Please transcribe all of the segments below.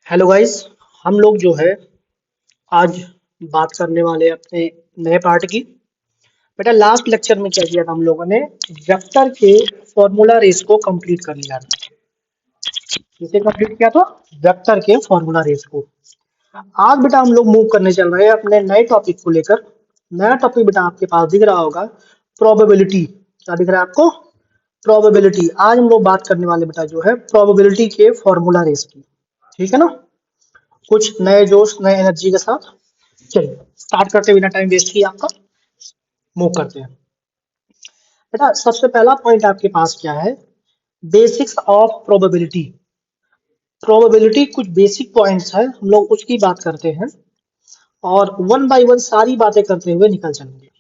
Hello guys. हम लोग जो है आज बात करने वाले हैं अपने नए पार्ट की। बेटा लास्ट लेक्चर में क्या किया था हम लोगों ने? वेक्टर के फॉर्मूला रेस को कंप्लीट कर लिया था। किसे कंप्लीट किया था? वेक्टर के फॉर्मूला रेस को। आज बेटा हम लोग मूव करने चल रहे हैं अपने नए टॉपिक को लेकर। नया टॉपिक बेटा आपके पास दिख रहा होगा, प्रोबेबिलिटी। क्या दिख रहा है आपको? प्रोबेबिलिटी। आज हम लोग बात करने वाले बेटा जो है प्रोबेबिलिटी के फॉर्मूला रेस की। ठीक है ना? कुछ नए जोश नए एनर्जी के साथ चलिए स्टार्ट करते बिना टाइम वेस्ट किए आपका मूव करते हैं। बेटा सबसे पहला पॉइंट आपके पास क्या है? Basics of probability. प्रोबेबिलिटी कुछ बेसिक पॉइंट्स है, हम लोग उसकी बात करते हैं और वन बाय वन सारी बातें करते हुए निकल चलेंगे।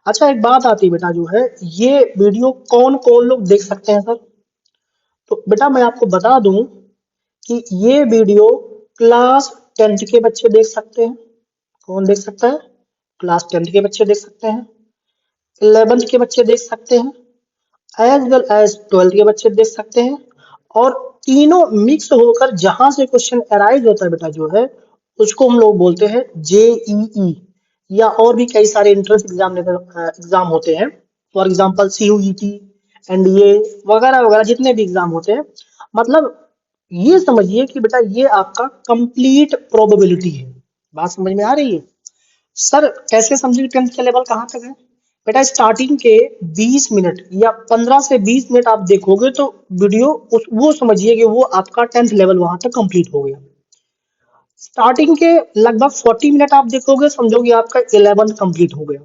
अच्छा एक बात आती है बेटा जो है, ये वीडियो कौन कौन लोग देख सकते हैं सर? तो बेटा मैं आपको बता दूं कि ये वीडियो क्लास 10th के बच्चे देख सकते हैं। कौन देख सकता है? क्लास 10th के बच्चे देख सकते हैं, 11th के बच्चे देख सकते हैं, एज वेल एज 12th के बच्चे देख सकते हैं। और तीनों मिक्स होकर जहां से क्वेश्चन अराइज होता है बेटा जो है उसको हम लोग बोलते हैं जेईई, या और भी कई सारे एंट्रेंस एग्जाम होते हैं। फॉर एग्जांपल सीयूईटी, एनडीए वगैरह वगैरह जितने भी एग्जाम होते हैं। मतलब ये समझिए कि बेटा ये आपका कंप्लीट प्रोबेबिलिटी है। बात समझ में आ रही है? सर कैसे समझिए 10th के लेवल कहाँ तक है? बेटा स्टार्टिंग के 20 मिनट या 15 से 20 मिनट आप देखोगे तो वीडियो उस वो समझिए कि वो आपका 10th लेवल वहां तक कंप्लीट हो गया। स्टार्टिंग के लगभग 40 मिनट आप देखोगे, समझो कि आपका 11th कंप्लीट हो गया।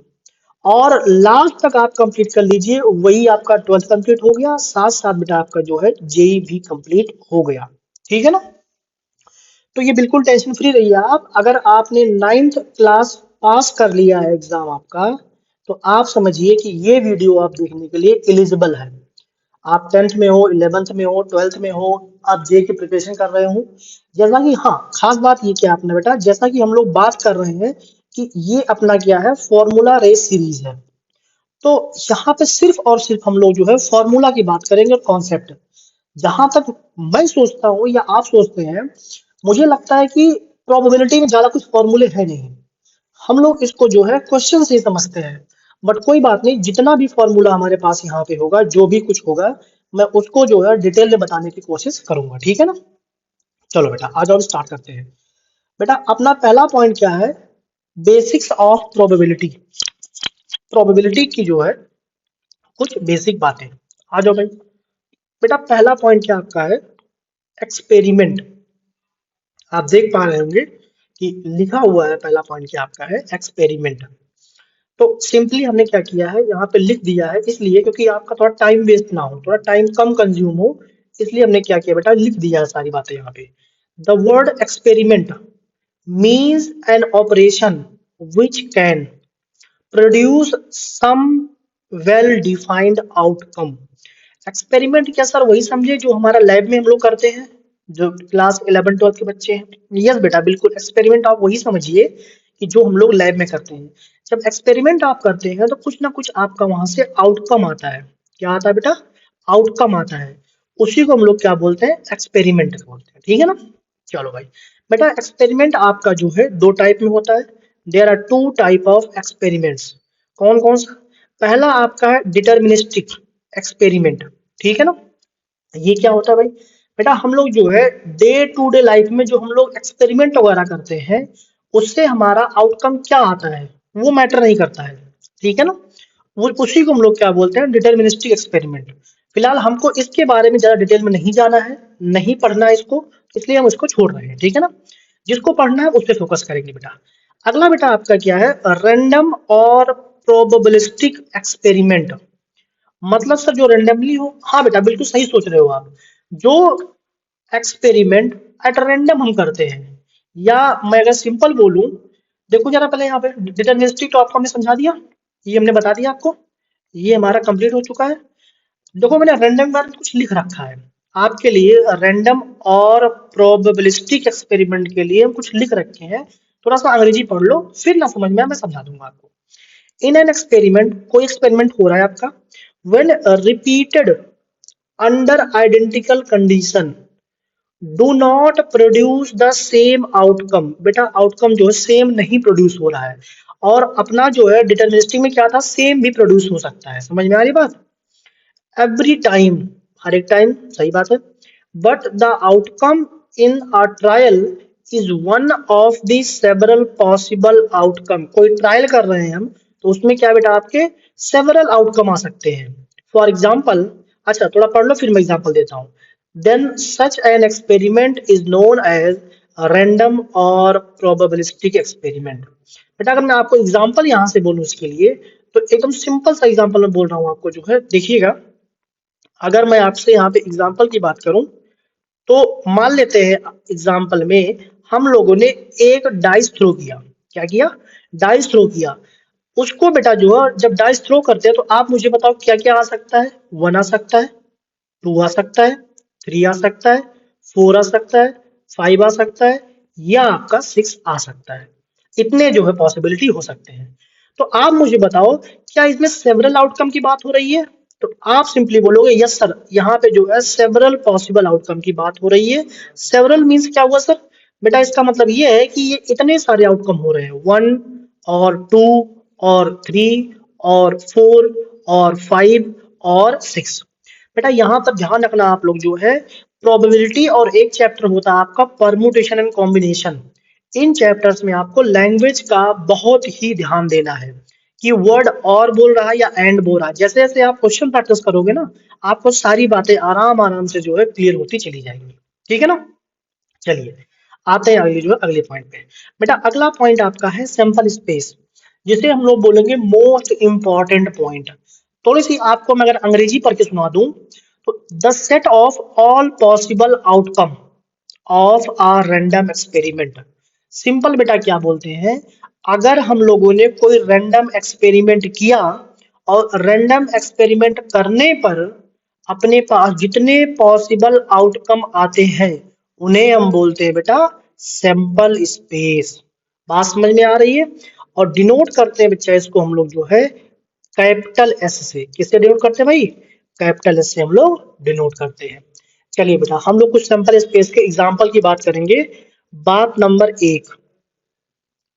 और लास्ट तक आप कंप्लीट कर लीजिए, वही आपका 12th कंप्लीट हो गया, साथ साथ बेटा आपका जो है जेई भी कंप्लीट हो गया। ठीक है ना? तो ये बिल्कुल टेंशन फ्री रहिए आप। अगर आपने 9th क्लास पास कर लिया है एग्जाम आपका, तो आप समझिए कि ये वीडियो आप देखने के लिए एलिजिबल है। आप 10th में हो, 11th में हो, 12th में हो, आप जे की प्रिपरेशन कर रहे हो। जैसा कि हाँ खास बात ये क्या आपने बेटा, जैसा कि हम लोग बात कर रहे हैं कि ये अपना क्या है, फॉर्मूला रेस सीरीज है। तो यहाँ पे सिर्फ और सिर्फ हम लोग जो है फॉर्मूला की बात करेंगे और कॉन्सेप्ट। जहां तक मैं सोचता हूँ या आप सोचते हैं, मुझे लगता है कि प्रोबेबिलिटी में ज्यादा कुछ फॉर्मूले है नहीं। हम लोग इसको जो है क्वेश्चन से ही समझते हैं। बट कोई बात नहीं, जितना भी फॉर्मूला हमारे पास यहाँ पे होगा, जो भी कुछ होगा, मैं उसको जो है डिटेल में बताने की कोशिश करूंगा। ठीक है ना? चलो बेटा आ जाओ स्टार्ट करते हैं। बेटा अपना पहला पॉइंट क्या है? Basics of probability. प्रोबेबिलिटी की जो है कुछ बेसिक बातें। आ जाओ भाई। बेटा पहला पॉइंट क्या आपका है? एक्सपेरिमेंट। आप देख पा रहे होंगे कि लिखा हुआ है, पहला पॉइंट क्या आपका है? एक्सपेरिमेंट। तो सिंपली हमने क्या किया है, यहाँ पे लिख दिया है इसलिए क्योंकि आपका थोड़ा टाइम वेस्ट ना हो, थोड़ा टाइम कम कंज्यूम हो, इसलिए हमने क्या किया बेटा, लिख दिया है सारी बातें यहाँ पे। The word experiment means an operation which can produce some well defined outcome. Experiment क्या सर वही समझे जो हमारा लैब में हम लोग करते हैं, जो क्लास 11 12 के बच्चे हैं? यस बेटा बिल्कुल, एक्सपेरिमेंट आप वही समझिए कि जो हम लोग लैब में करते हैं। जब एक्सपेरिमेंट आप करते हैं तो कुछ ना कुछ आपका वहां से आउटकम आता है। क्या आता है बेटा? आउटकम आता है। उसी को हम लोग क्या बोलते हैं? एक्सपेरिमेंट बोलते हैं। ठीक है ना? चलो भाई। बेटा एक्सपेरिमेंट आपका जो है दो टाइप में होता है। There are two type of experiments. कौन कौन सा? पहला आपका है डिटर्मिनिस्टिक एक्सपेरिमेंट। ठीक है ना? ये क्या होता है भाई? बेटा हम लोग जो है डे टू डे लाइफ में जो हम लोग एक्सपेरिमेंट वगैरह करते हैं, उससे हमारा आउटकम क्या आता है वो मैटर नहीं करता है। ठीक है ना? वो उसी को हम लोग क्या बोलते हैं? Deterministic experiment. फिलहाल हमको इसके बारे में ज्यादा डिटेल में नहीं जाना है, नहीं पढ़ना है इसको, इसलिए हम इसको छोड़ रहे हैं। ठीक है ना? जिसको पढ़ना है उस पर फोकस करेंगे बेटा। अगला बेटा आपका क्या है? रैंडम और प्रोबेबिलिस्टिक एक्सपेरिमेंट। मतलब सर जो रेंडमली हो? हाँ बेटा बिल्कुल सही सोच रहे हो आप। जो एक्सपेरिमेंट एट रैंडम हम करते हैं, या मैं अगर सिंपल बोलूं, देखो जरा पहले यहाँ पे डिटर्मिनिस्टिक तो आपको हमने समझा दिया, ये हमने बता दिया आपको, ये हमारा कंप्लीट हो चुका है। देखो मैंने रैंडम बारे में कुछ लिख रखा है आपके लिए। रैंडम और प्रोबेबिलिस्टिक एक्सपेरिमेंट के लिए हम कुछ लिख रखे हैं। थोड़ा सा अंग्रेजी पढ़ लो, फिर ना समझ में आए मैं समझा दूंगा आपको। इन एन एक्सपेरिमेंट, कोई एक्सपेरिमेंट हो रहा है आपका, when repeated under identical condition, do not produce the same outcome. बेटा आउटकम जो है सेम नहीं प्रोड्यूस हो रहा है, और अपना जो है डिटरमिनिस्टिक में क्या था, सेम भी प्रोड्यूस हो सकता है। समझ में आ रही बात? एवरी टाइम, हर एक टाइम, सही बात है। But the outcome in a trial is one of the several possible outcome. कोई ट्रायल कर रहे हैं हम, तो उसमें क्या बेटा आपके सेवरल आउटकम आ सकते हैं। फॉर एग्जाम्पल, अच्छा थोड़ा पढ़ लो फिर मैं एग्जाम्पल देता हूँ। Then such an experiment is known as random और प्रोबेबिलिस्टिक एक्सपेरिमेंट। बेटा अगर मैं आपको एग्जाम्पल यहाँ से बोलूँ इसके लिए, तो एकदम सिंपल सा एग्जाम्पल मैं बोल रहा हूँ आपको, जो है देखिएगा। अगर मैं आपसे यहाँ पे एग्जाम्पल की बात करूं, तो मान लेते हैं एग्जाम्पल में हम लोगों ने एक डाइस थ्रो किया। क्या किया? डाइस थ्रो किया। उसको बेटा जो है जब डाइस थ्रो करते हैं, तो आप मुझे बताओ क्या क्या आ सकता है। 1 आ सकता है, 2 आ सकता है, 3 आ सकता है, 4 आ सकता है, 5 आ सकता है, या आपका 6 आ सकता है। इतने जो है पॉसिबिलिटी हो सकते हैं। तो आप मुझे बताओ, क्या इसमें सेवरल आउटकम की बात हो रही है? तो आप सिंपली बोलोगे यस सर, यहाँ पे जो है सेवरल पॉसिबल आउटकम की बात हो रही है। सेवरल मीन्स क्या हुआ सर? बेटा इसका मतलब ये है कि ये इतने सारे आउटकम हो रहे हैं, 1 और 2 और 3 और 4 और 5 और 6। बेटा यहाँ पर ध्यान रखना आप लोग जो है, प्रोबेबिलिटी और एक चैप्टर होता है आपका permutation and combination. In chapters में आपको लैंग्वेज का बहुत ही ध्यान देना है कि वर्ड और बोल रहा है या एंड बोल रहा है। जैसे जैसे आप क्वेश्चन प्रैक्टिस करोगे ना, आपको सारी बातें आराम आराम से जो है क्लियर होती चली जाएंगी। ठीक है ना? चलिए आते हैं अगले जो है अगले पॉइंट पे। बेटा अगला पॉइंट आपका है सैंपल स्पेस, जिसे हम लोग बोलेंगे मोस्ट इंपॉर्टेंट पॉइंट। थोड़ी सी आपको मैं अगर अंग्रेजी पढ़ के सुना दूं, तो the set of all possible outcome of a random experiment. Simple बेटा क्या बोलते हैं, अगर हम लोगों ने कोई रैंडम एक्सपेरिमेंट किया, और रैंडम एक्सपेरिमेंट करने पर अपने पास जितने पॉसिबल आउटकम आते हैं, उन्हें हम बोलते हैं बेटा सैंपल स्पेस। बात समझ में आ रही है? और डिनोट करते हैं बच्चा इसको हम लोग जो है कैपिटल एस से। किससे डिनोट करते हैं भाई? कैपिटल एस से हम लोग डिनोट करते हैं। चलिए बेटा हम लोग कुछ सैंपल स्पेस के एग्जांपल की बात करेंगे। बात नंबर 1,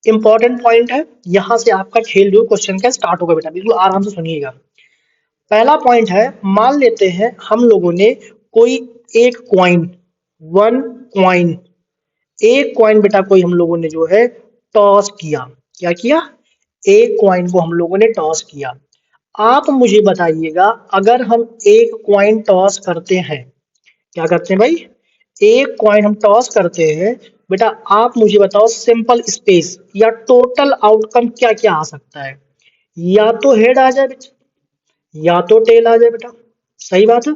इंपॉर्टेंट पॉइंट है, यहां से आपका खेल जो क्वेश्चन का स्टार्ट होगा। बेटा बिल्कुल आराम से सुनिएगा। पहला पॉइंट है, मान लेते हैं हम लोगों ने कोई एक क्वाइन, 1 क्वाइन, एक क्वाइन बेटा कोई हम लोगों ने जो है टॉस किया। क्या किया? एक क्वाइन को हम लोगों ने टॉस किया। आप मुझे बताइएगा, अगर हम एक क्वाइन टॉस करते हैं, क्या करते हैं भाई? एक कॉइन हम टॉस करते हैं। बेटा आप मुझे बताओ सिंपल स्पेस या टोटल आउटकम क्या क्या आ सकता है? या तो हेड आ जाए बेटा, या तो टेल आ जाए बेटा। सही बात है।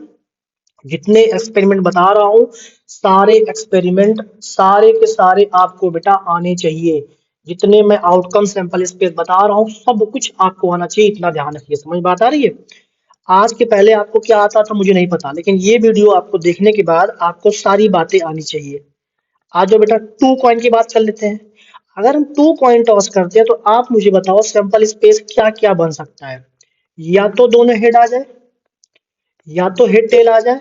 जितने एक्सपेरिमेंट बता रहा हूं, सारे एक्सपेरिमेंट सारे के सारे आपको बेटा आने चाहिए। जितने मैं आउटकम सैंपल स्पेस बता रहा हूँ, सब कुछ आपको आना चाहिए। इतना ध्यान रखिए। समझ बात आ रही है? आज के पहले आपको क्या आता था मुझे नहीं पता, लेकिन ये वीडियो आपको देखने के बाद आपको सारी बातें आनी चाहिए। आज जो बेटा 2 कॉइन की बात कर लेते हैं। अगर हम 2 कॉइन टॉस करते हैं, तो आप मुझे बताओ सैंपल स्पेस क्या क्या बन सकता है? या तो दोनों हेड आ जाए, या तो हेड टेल आ जाए,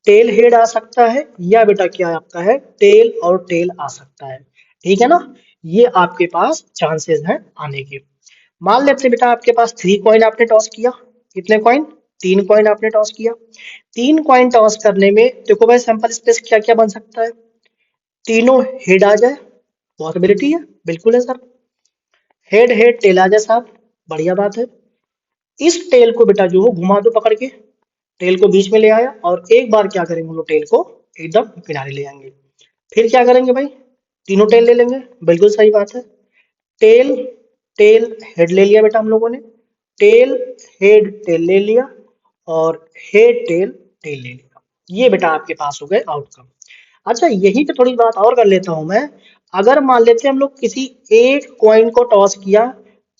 टेल हेड आ सकता है, या बेटा क्या आपका है टेल और टेल आ सकता है। ठीक है ना? ये आपके पास चांसेस हैं आने के। मान लेते हैं बेटा आपके पास 3 कॉइन आपने टॉस किया। कितने कॉइन? 3 कॉइन आपने टॉस किया। 3 कॉइन टॉस करने में देखो भाई सैंपल स्पेस क्या क्या बन सकता है? तीनों हेड आ जाए, पॉसिबिलिटी है, बिल्कुल है सर। हेड हेड टेल आ जाए साहब, बढ़िया बात है। इस टेल को बेटा जो हो घुमा दो पकड़ के, टेल को बीच में ले आया, और एक बार क्या करेंगे हम लोग टेल को एकदम किनारे ले आएंगे। फिर क्या करेंगे भाई? तीनों टेल ले लेंगे, बिल्कुल सही बात है। टेल टेल हेड ले लिया बेटा हम लोगों ने, टेल हेड टेल ले लिया, और हेड टेल टेल ले लिया। ये बेटा आपके पास हो गए आउटकम। अच्छा यहीं पे थोड़ी बात और कर लेता हूं मैं। अगर मान लेते हैं हम लोग किसी एक कॉइन को टॉस किया,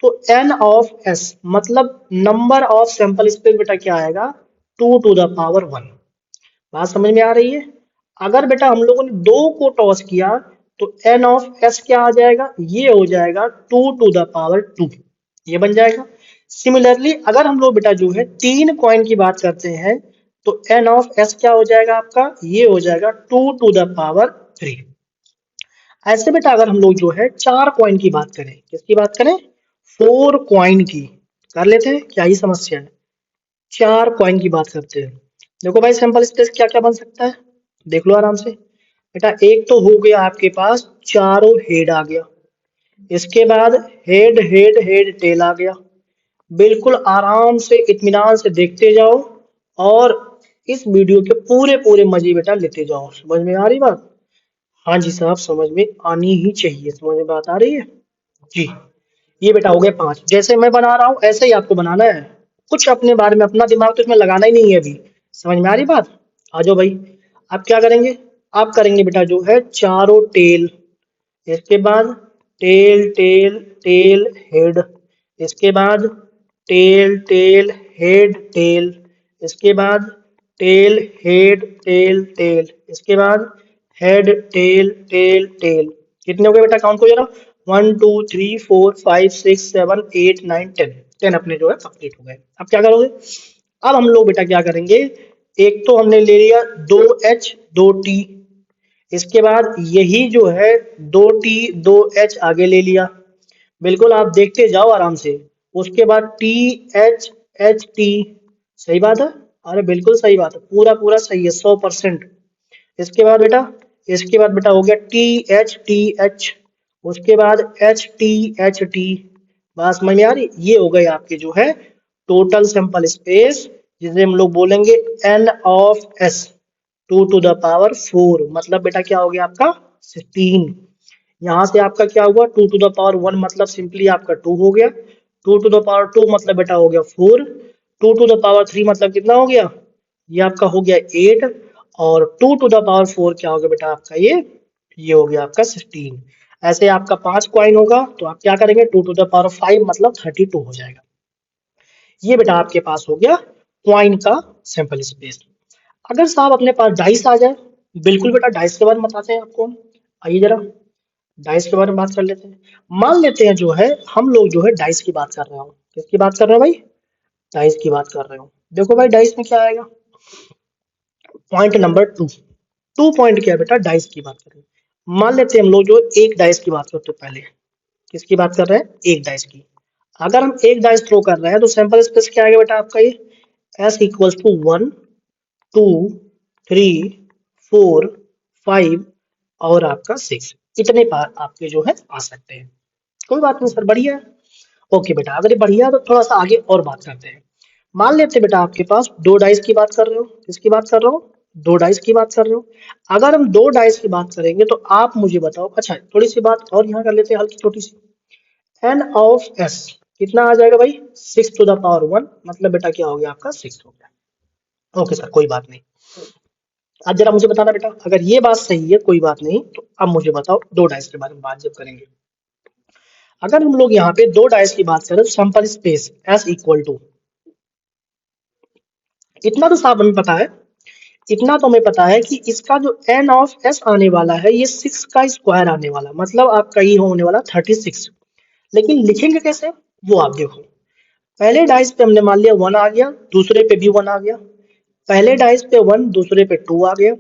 तो n ऑफ s मतलब नंबर ऑफ सैंपल स्पेस बेटा क्या आएगा? 2 टू द पावर 1। बात समझ में आ रही है? अगर बेटा हम लोगों ने 2 को टॉस किया, तो n ऑफ s क्या आ जाएगा? ये हो जाएगा 2 टू द पावर 2। ये बन जाएगा। सिमिलरली अगर हम लोग बेटा जो है 3 कॉइन की बात करते हैं, तो n ऑफ s क्या हो जाएगा आपका, ये हो जाएगा 2⁻3। ऐसे बेटा अगर हम लोग जो है 4 कॉइन की बात करें, किसकी बात करें, 4 कॉइन की कर लेते हैं, क्या ही समस्या है। 4 कॉइन की बात करते हैं। देखो भाई सैंपल स्पेस क्या क्या बन सकता है, देख लो आराम से। बेटा एक तो हो गया आपके पास चारों हेड आ गया, इसके बाद हेड हेड हेड टेल आ गया। बिल्कुल आराम से इत्मीनान से देखते जाओ और इस वीडियो के पूरे पूरे मजे बेटा लेते जाओ। समझ में आ रही बात, हाँ जी साहब समझ में आनी ही चाहिए, समझ में बात आ रही है जी। ये बेटा हो गए 5, जैसे मैं बना रहा हूँ ऐसे ही आपको बनाना है, कुछ अपने बारे में अपना दिमाग तो इसमें लगाना ही नहीं है अभी। समझ में आ रही बात, आ जाओ भाई। आप क्या करेंगे, आप करेंगे बेटा जो है चारों टेल, इसके बाद टेल टेल टेल हेड, इसके बाद टेल टेल हेड टेल, इसके बाद टेल हेड टेल टेल, इसके बाद हेड टेल टेल टेल। कितने हो गए बेटा, काउंट करो जरा, 1 2 3 4 5 6 7 8 9 10, 10 अपने जो है कंप्लीट हो गए। अब क्या करोगे, अब हम लोग बेटा क्या करेंगे, एक तो हमने ले लिया 2h 2t, इसके बाद यही जो है 2t 2h आगे ले लिया, बिल्कुल आप देखते जाओ आराम से। उसके बाद टी एच एच टी, सही बात है, अरे बिल्कुल सही बात है, पूरा पूरा सही है 100%। इसके बाद बेटा हो गया टी एच, उसके बाद एच टी। बात समझ में आ रही, ये हो गए आपके जो है टोटल सैंपल स्पेस, जिसे हम लोग बोलेंगे n ऑफ s 2⁴ मतलब बेटा क्या हो गया आपका 16। यहाँ से आपका क्या हुआ 2⁴ मतलब सिंपली आपका 2 हो गया, 2⁴ मतलब बेटा हो गया 4, 2⁴ मतलब कितना हो गया, ये आपका हो गया 8, और 2⁴ क्या हो गया बेटा आपका ये हो गया आपका 16। ऐसे आपका 5 कॉइन होगा तो आप क्या करेंगे 2⁵ मतलब 32 हो जाएगा। ये बेटा आपके पास हो गया कॉइन का सैंपल स्पेस। अगर साहब अपने पास डाइस आ जाए, बिल्कुल बेटा डाइस के बारे में बताते हैं आपको, आइए जरा डाइस के बारे में बात कर लेते हैं। मान लेते हैं जो है हम लोग जो है डाइस की बात कर रहे हो, किसकी बात कर रहे हो भाई, डाइस की बात कर रहे हो। देखो भाई डाइस में क्या आएगा, पॉइंट नंबर 2, 2 पॉइंट क्या है बेटा, डाइस की बात कर रहे हैं। मान लेते हैं हम लोग जो एक डाइस की बात करते हैं, पहले किसकी बात कर रहे हैं, एक डाइस की। अगर हम एक डाइस थ्रो कर रहे हैं तो सैंपल स्पेस क्या आएगा बेटा आपका, ये s इक्वल्स टू 1 2 3 4 5 और आपका 6, इतने पार आपके जो है आ सकते हैं। कोई बात नहीं सर, बढ़िया है। ओके बेटा अगर ये बढ़िया है तो थोड़ा सा आगे और बात करते हैं। मान लेते हैं बेटा आपके पास दो डाइस की बात कर रहे हो, किसकी बात कर रहे हो, दो डाइस की बात कर रहे हो। अगर हम दो डाइस की बात करेंगे तो आप मुझे बताओ, अच्छा थोड़ी सी बात और यहाँ कर लेते हैं हल्की छोटी सी, n ऑफ s कितना आ जाएगा भाई 6⁴ मतलब बेटा क्या हो गया आपका 6 हो गया। ओके सर कोई बात नहीं। अब जरा मुझे बताना बेटा, अगर ये बात सही है कोई बात नहीं, तो अब मुझे बताओ दो डाइस के बारे में बात जब करेंगे। अगर हम लोग यहाँ पे दो डाइस की बात करें तो sample space s equal to, इतना तो साहब हमें पता है, इतना तो हमें पता है कि इसका जो n ऑफ s आने वाला है ये 6 का स्क्वायर आने वाला, मतलब आपका ये होने वाला 36। लेकिन लिखेंगे कैसे वो आप देखो। पहले डाइस पे हमने मान लिया 1 आ गया, दूसरे पे भी 1 आ गया, पहले डाइस पे 1 दूसरे पे 2 आ गया,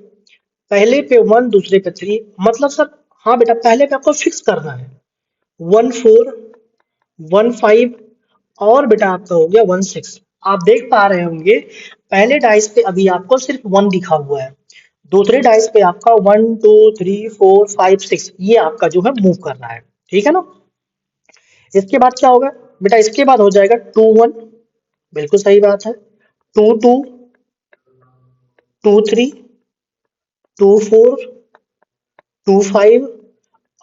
पहले पे 1 दूसरे पे 3, मतलब सर हाँ बेटा पहले पे आपको फिक्स करना है 1 4 1 5 और बेटा आपका हो गया 1 6। आप देख पा रहे होंगे पहले डाइस पे अभी आपको सिर्फ 1 दिखा हुआ है, दूसरे डाइस पे आपका 1 2 3 4 5 6 ये आपका जो है मूव कर रहा है, ठीक है ना। इसके बाद क्या होगा बेटा, इसके बाद हो जाएगा 2 1, बिल्कुल सही बात है, 2 2 2 3 2 4 2 5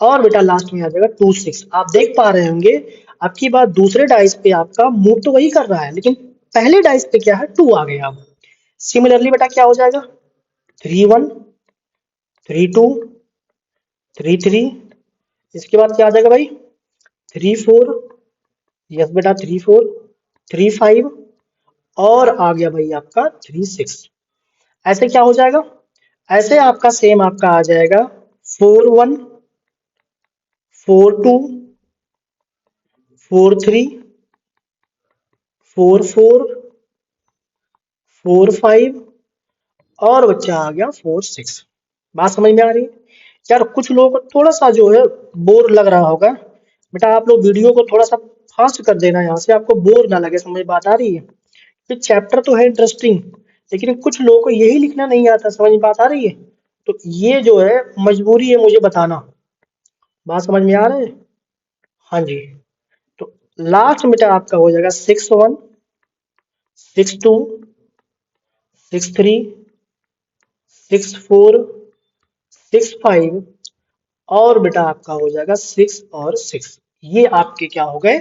और बेटा लास्ट में आ जाएगा 2 6। आप देख पा रहे होंगे आपकी बात दूसरे डाइस पे आपका मूव तो वही कर रहा है, लेकिन पहले डाइस पे क्या है 2 आ गया। अब सिमिलरली बेटा क्या हो जाएगा 3 1 3 2 3 3, इसके बाद क्या आ जाएगा भाई 3 4, यस बेटा 3 4 3 5 और आ गया भाई आपका 3 6। ऐसे क्या हो जाएगा, ऐसे आपका सेम आपका आ जाएगा 4 1 4 2 4 3 4 4 4 5 और बच्चा आ गया 4 6। बात समझ में आ रही है? यार कुछ लोगों को थोड़ा सा जो है बोर लग रहा होगा, बेटा आप लोग वीडियो को थोड़ा सा फास्ट कर देना, यहाँ से आपको बोर ना लगे। समझ बात आ रही है? ये चैप्टर तो है इंटरेस्टिंग, लेकिन कुछ लोगों को यही लिखना नहीं आता। समझ में बात आ रही है? तो ये जो है मजबूरी है मुझे बताना। बात समझ में आ रहा है? हाँ जी। तो लास्ट में बेटा आपका हो जाएगा 6 1 6 2 6 3 6 4 6 5 और बेटा आपका हो जाएगा 6 और 6। ये आपके क्या हो गए?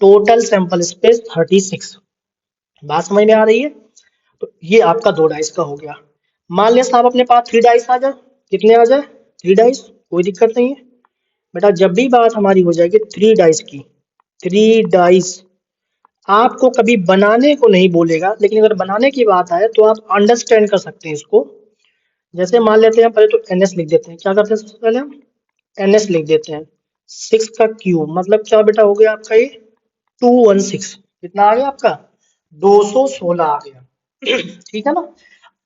Total sample space 36। बात समझ में आ रही है? तो ये आपका 2 डाइस का हो गया। मान लिया साहब अपने पास 3 डाइस आ जाए, कितने आ जाए? 3 डाइस, कोई दिक्कत नहीं है बेटा। जब भी बात हमारी हो जाएगी 3 डाइस की, 3 डाइस आपको कभी बनाने को नहीं बोलेगा, लेकिन अगर बनाने की बात आए तो आप अंडरस्टैंड कर सकते हैं इसको। जैसे मान लेते हैं, पहले तो एनएस लिख देते हैं। क्या करते हैं सबसे पहले हम एनएस लिख देते हैं। 6 का क्यूब मतलब क्या बेटा हो गया आपका? ये 216। कितना आ गया आपका? 216 आ गया। ठीक है ना?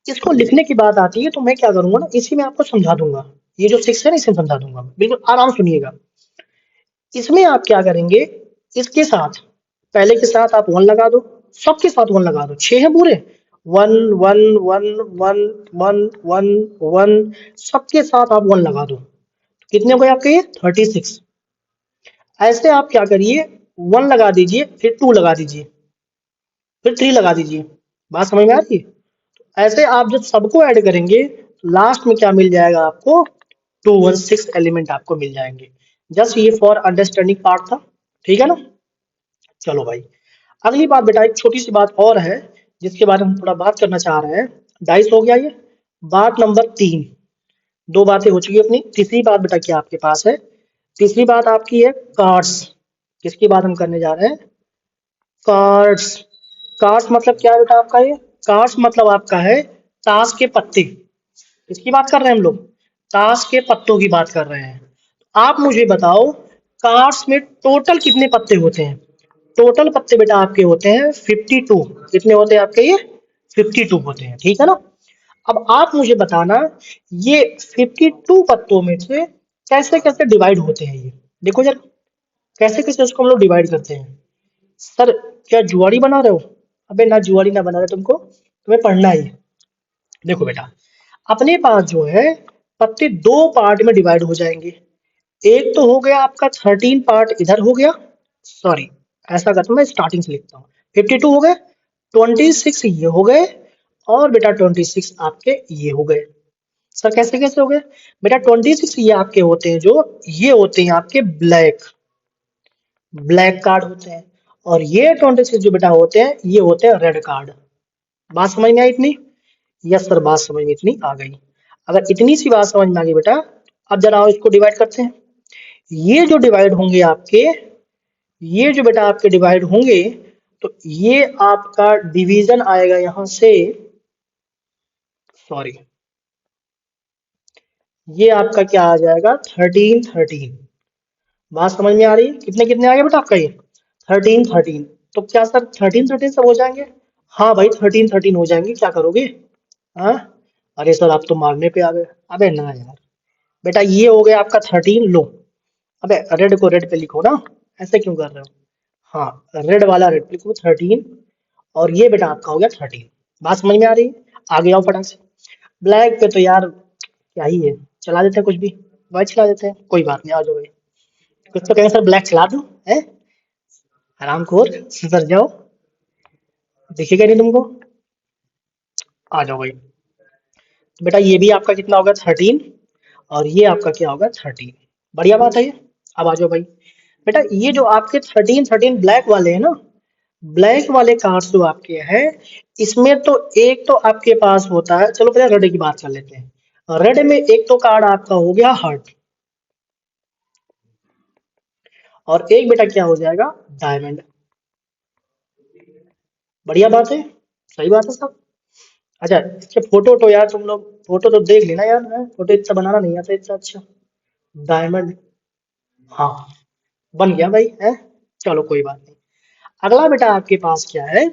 इसको लिखने की बात आती है तो मैं क्या करूंगा ना, इसी में आपको समझा दूंगा। ये जो 6 है ना, इसे समझा दूंगा, बिल्कुल आराम सुनिएगा। इसमें आप क्या करेंगे, इसके साथ पहले के साथ आप 1 लगा दो, सबके साथ 1 लगा दो। 6 है पूरे, 1 1 1 1 1 1 1, सबके साथ आप 1 लगा दो। कितने हो गए आपके? ये 36। ऐसे आप क्या करिए, 1 लगा दीजिए, फिर 2 लगा दीजिए, फिर 3 लगा दीजिए। बात समझ में आ रही है? ऐसे आप जब सबको ऐड करेंगे, लास्ट में क्या मिल जाएगा आपको? 216 एलिमेंट आपको मिल जाएंगे। जस्ट ये फॉर अंडरस्टैंडिंग पार्ट था। ठीक है ना? चलो भाई, अगली बात बेटा एक छोटी सी बात और है, जिसके बारे में हम थोड़ा बात करना चाह रहे हैं। डाइस हो गया ये। बात नंबर 3, 2 बातें हो चुकी अपनी। तीसरी बात बेटा क्या आपके पास है? तीसरी बात आपकी है कार्ड्स। किसकी बात हम करने जा रहे हैं? कार्ड्स। कार्ड्स मतलब क्या है बेटा आपका? ये कार्ड्स मतलब आपका है ताश के पत्ते। किसकी बात कर रहे हैं हम लोग? ताश के पत्तों की बात कर रहे हैं। आप मुझे बताओ, कार्ड्स में टोटल कितने पत्ते होते हैं? टोटल पत्ते बेटा आपके होते हैं 52। कितने होते हैं आपके? ये 52 होते हैं। ठीक है ना? अब आप मुझे बताना, ये 52 पत्तों में से कैसे कैसे डिवाइड होते हैं? ये देखो यार, कैसे कैसे उसको हम लोग डिवाइड करते हैं। सर क्या जुआरी बना रहे हो? अबे ना, जुआरी ना बना रहे तुमको, तुम्हें पढ़ना ही है। देखो बेटा, अपने पास जो है पत्ते 2 पार्ट में डिवाइड हो जाएंगे। एक तो हो गया आपका 13 पार्ट, इधर हो गया। सॉरी, ऐसा करता हूं मैं, स्टार्टिंग से लिखता हूँ। 52 हो गए, 26 ये हो गए, और बेटा 26 आपके ये हो गए। सर कैसे कैसे हो गए? बेटा 26 ये आपके होते हैं, जो ये होते हैं आपके ब्लैक, ब्लैक कार्ड होते हैं। और ये 26 जो बेटा होते हैं, ये होते हैं रेड कार्ड। बात समझ में आई इतनी? यस सर, बात समझ में इतनी आ गई। अगर इतनी सी बात समझ में आ गई बेटा, अब जरा आओ इसको डिवाइड करते हैं। ये जो डिवाइड होंगे आपके, ये जो बेटा आपके डिवाइड होंगे, तो ये आपका डिवीजन आएगा यहां से। सॉरी, ये आपका क्या आ जाएगा? 13 13। बात समझ में आ रही है? कितने कितने आ गए बेटा आपका? ये 13 13। तो क्या सर 13 13 सब हो जाएंगे? हाँ भाई, 13 13 हो जाएंगे। क्या करोगे? हाँ? अरे सर आप तो मारने पे आ गए। अबे ना यार बेटा, ये हो गया आपका 13 लो। अबे रेड को रेड पे लिखो ना, ऐसे क्यों कर रहे हो? हाँ, रेड वाला रेड पे लिखो 13। और ये बेटा आपका हो गया 13। बात समझ में आ रही है? आगे आओ फटाक से। ब्लैक पे तो यार क्या ही है, चला देते हैं कुछ भी, वाइट चला देते हैं, कोई बात नहीं। आ जाओ भाई, कुछ तो कहेंगे सर ब्लैक चला दूं है? आराम खोर, सुधर जाओ, दिखेगा नहीं तुमको। आ जाओ भाई। तो बेटा ये भी आपका कितना होगा? 13। और ये आपका क्या होगा? 13। बढ़िया बात है ये। अब आ जाओ भाई। बेटा ये जो आपके 13 13 ब्लैक वाले हैं ना, ब्लैक वाले कार्ड्स जो आपके हैं, इसमें तो एक तो आपके पास होता है, चलो पहले रेड की बात कर लेते हैं। रेड में एक तो कार्ड आपका हो गया हार्ट, और एक बेटा क्या हो जाएगा? डायमंड। बढ़िया बात है, सही बात है सब। अच्छा, इसके फोटो तो यार तुम लोग फोटो तो देख लेना यार, फोटो इतना बनाना नहीं आता इतना अच्छा। डायमंड, हाँ, बन गया भाई है। चलो कोई बात नहीं। अगला बेटा आपके पास क्या है?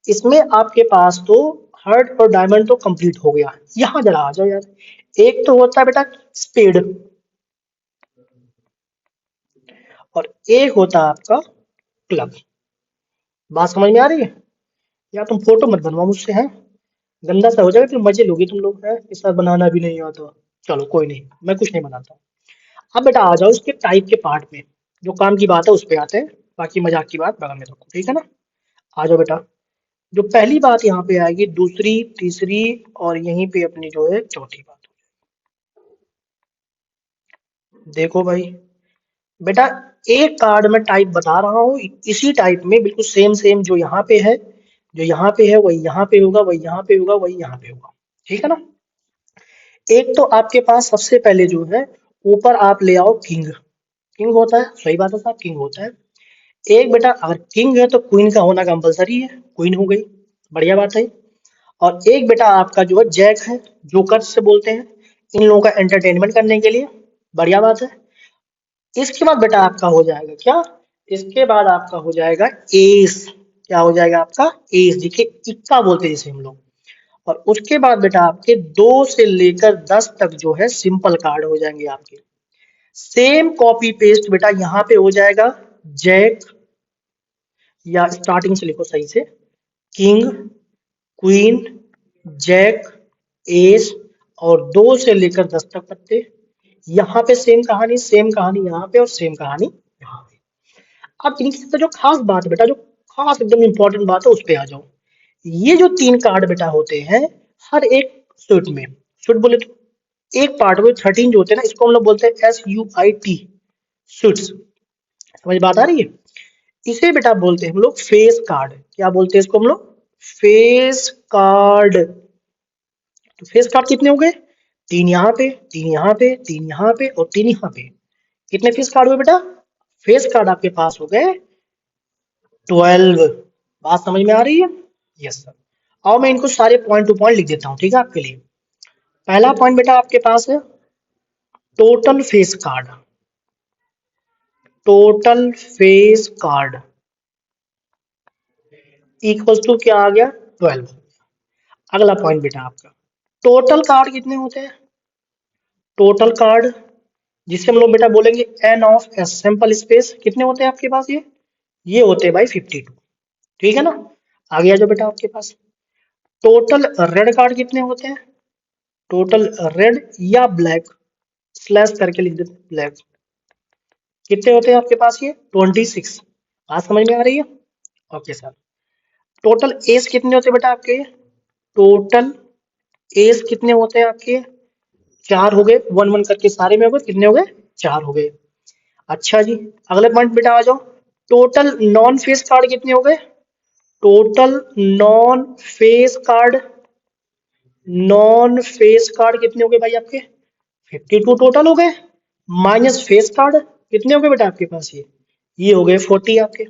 इसमें आपके पास तो हार्ट और डायमंड तो कंप्लीट हो गया। यहाँ जरा आ जाओ यार, एक तो होता है बेटा स्पेड और एक होता है आपका क्लब। बात समझ में आ रही है? यार तुम फोटो मत बनवाओ मुझसे, है गंदा सा हो जाएगा, फिर मजे लोगे तुम लोग, है इस बार बनाना भी नहीं आता। चलो कोई नहीं, मैं कुछ नहीं बनाता। अब बेटा आ जाओ इसके टाइप के पार्ट में, जो काम की बात है उस पे आते हैं, बाकी मजाक की बात बगल में रखो, ठीक है ना। आ जाओ बेटा, जो पहली बात यहाँ पे आएगी, दूसरी, तीसरी और यहीं पे अपनी जो है चौथी बात। देखो भाई बेटा, एक कार्ड में टाइप बता रहा हूँ, इसी टाइप में बिल्कुल सेम सेम जो यहाँ पे है, जो यहाँ पे है वही यहाँ पे होगा, वही यहाँ पे होगा, वही यहाँ पे होगा, ठीक है ना। एक तो आपके पास सबसे पहले जो है, ऊपर आप ले आओ किंग। किंग होता है, सही बात है साहब, किंग होता है। एक बेटा अगर किंग है तो क्वीन का होना कंपलसरी है, क्वीन हो गई, बढ़िया बात है। और एक बेटा आपका जो है जैक है, जोकर से बोलते हैं इन लोगों का एंटरटेनमेंट करने के लिए, बढ़िया बात है। इसके बाद बेटा आपका हो जाएगा क्या, इसके बाद आपका हो जाएगा एस। क्या हो जाएगा आपका, एस, देखिए इक्का बोलते हैं जिसे हम लोग। और उसके बाद बेटा आपके 2 से लेकर 10 तक जो है सिंपल कार्ड हो जाएंगे आपके। सेम कॉपी पेस्ट बेटा यहाँ पे हो जाएगा, जैक, या स्टार्टिंग से लिखो सही से, किंग, क्वीन, जैक, एस और 2 से लेकर 10 तक पत्ते। यहाँ पे सेम कहानी यहाँ पे और सेम कहानी यहाँ पे। अब इनकी सबसे जो खास बात है बेटा, जो खास एकदम इंपॉर्टेंट बात है उस पे आ जाओ। ये जो 3 कार्ड बेटा होते हैं, हर एक सूट में, सूट बोले तो एक पार्ट में 13 जो होते हैं ना, इसको हम लोग बोलते हैं SUIT, सूट्स। समझ बात आ रही है? इसे बेटा बोलते हैं हम लोग फेस कार्ड। क्या बोलते हैं इसको हम लोग, फेस कार्ड। तो फेस कार्ड कितने हो गए, 3 यहाँ पे, 3 यहाँ पे, 3 यहाँ पे और 3 यहाँ पे। कितने फेस कार्ड हुए बेटा, फेस कार्ड आपके पास हो गए 12। बात समझ में आ रही है? Yes sir. और मैं इनको सारे पॉइंट टू पॉइंट लिख देता हूँ, ठीक है आपके लिए। पहला पॉइंट बेटा आपके पास है total face card, total face card equals to क्या आ गया, 12। अगला पॉइंट बेटा आपका, टोटल कार्ड कितने होते हैं, टोटल कार्ड जिसे हम लोग बेटा बोलेंगे N of S, sample space कितने होते हैं आपके पास, ये होते हैं भाई 52, ठीक है ना। आगे आ जाओ बेटा आपके पास, टोटल रेड कार्ड कितने होते हैं, टोटल रेड या ब्लैक, स्लैश करके लिख देते ब्लैक, कितने होते हैं आपके पास, ये 26। बात समझ में आ रही है? Okay sir. टोटल एज कितने होते हैं बेटा आपके, टोटल एज कितने होते हैं आपके, 4 हो गए, वन वन करके सारे में हो गए, कितने हो गए, 4 हो गए। अच्छा जी, अगले पॉइंट बेटा आ जाओ, टोटल नॉन फेस कार्ड कितने हो गए, total non face card, non face card कितने हो गए भाई आपके, 52 टोटल हो गए, माइनस फेस कार्ड कितने हो गए बेटा आपके पास, ये हो गए 40 आपके,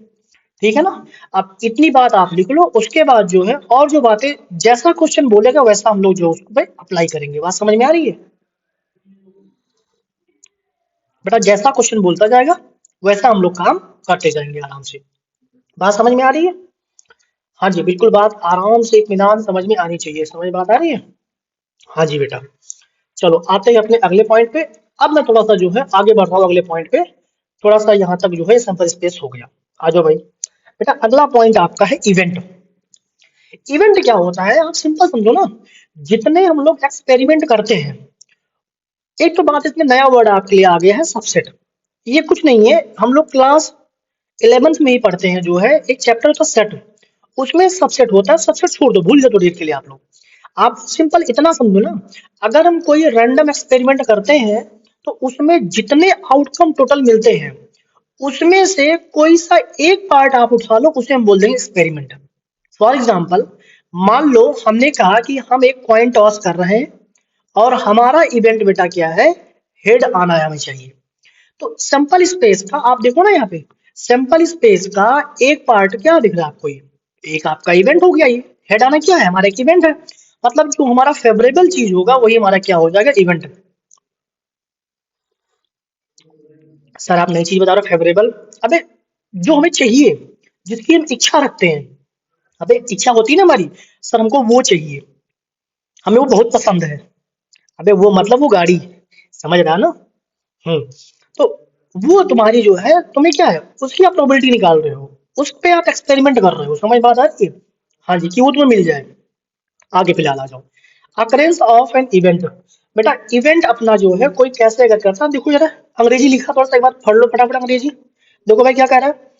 ठीक है ना। अब इतनी बात आप लिख लो, उसके बाद जो है और जो बातें जैसा क्वेश्चन बोलेगा वैसा हम लोग जो उसको पे अप्लाई करेंगे। बात समझ में आ रही है बेटा, जैसा क्वेश्चन बोलता जाएगा वैसा हम लोग काम करते जाएंगे आराम से। बात समझ में आ रही है? हाँ जी बिल्कुल, बात आराम से इत्मीनान समझ में आनी चाहिए, समझ बात आ रही है? हाँ जी बेटा, चलो आते हैं अपने अगले पॉइंट पे। अब मैं थोड़ा सा जो है आगे बढ़ रहा हूँ अगले पॉइंट पे, थोड़ा सा यहाँ तक जो है सैंपल स्पेस हो गया। आ जाओ भाई बेटा, अगला पॉइंट आपका है इवेंट। इवेंट क्या होता है, आप सिंपल समझो ना, जितने हम लोग एक्सपेरिमेंट करते हैं, एक तो बात इसमें नया वर्ड आपके लिए आ गया है, सबसेट। ये कुछ नहीं है, हम लोग क्लास 11th में ही पढ़ते हैं, जो है एक चैप्टर था सेट, उसमें सबसेट होता है। सबसेट छोड़ दो, भूल जाओ थोड़ी देर के लिए आप लोग। आप सिंपल इतना समझो ना, अगर हम कोई रैंडम एक्सपेरिमेंट करते हैं तो उसमें जितने आउटकम टोटल मिलते हैं, उसमें से कोई सा एक पार्ट आप उठा लो, उसे हम बोल देंगे एक्सपेरिमेंट। फॉर एग्जाम्पल, मान लो हमने कहा कि हम एक कॉइन टॉस कर रहे हैं और हमारा इवेंट बेटा क्या है, हेड आना हमें चाहिए। तो सैंपल स्पेस का आप देखो ना, यहाँ पे सैंपल स्पेस का एक पार्ट क्या दिख रहा है आपको, ये एक आपका इवेंट हो गया, ये हेड आना क्या है, हमारा एक इवेंट है। मतलब जो हमारा फेवरेबल चीज होगा वही हमारा क्या हो जाएगा, इवेंट। सर आप नई चीज बता रहे हो फेवरेबल, अबे जो हमें चाहिए, जिसकी हम इच्छा रखते हैं, अबे इच्छा होती है ना हमारी, सर हमको वो चाहिए, हमें वो बहुत पसंद है। अबे वो मतलब वो गाड़ी, समझ रहा है ना? हम्म। तो वो तुम्हारी जो है, तुम्हें क्या है, उसकी आप प्रोबेबिलिटी निकाल रहे हो, उस पे आप एक्सपेरिमेंट कर रहे हो, समझ बात आ रही है? हाँ जी, कि वो तुम्हें मिल जाए। आगे फिलहाल आ जाओ। Occurrence of an event. बेटा इवेंट अपना जो है कोई कैसे अगर करता है, देखो जरा अंग्रेजी लिखा, थोड़ा सा एक बार पढ़ लो फटाफट अंग्रेजी। देखो भाई क्या कह रहा है,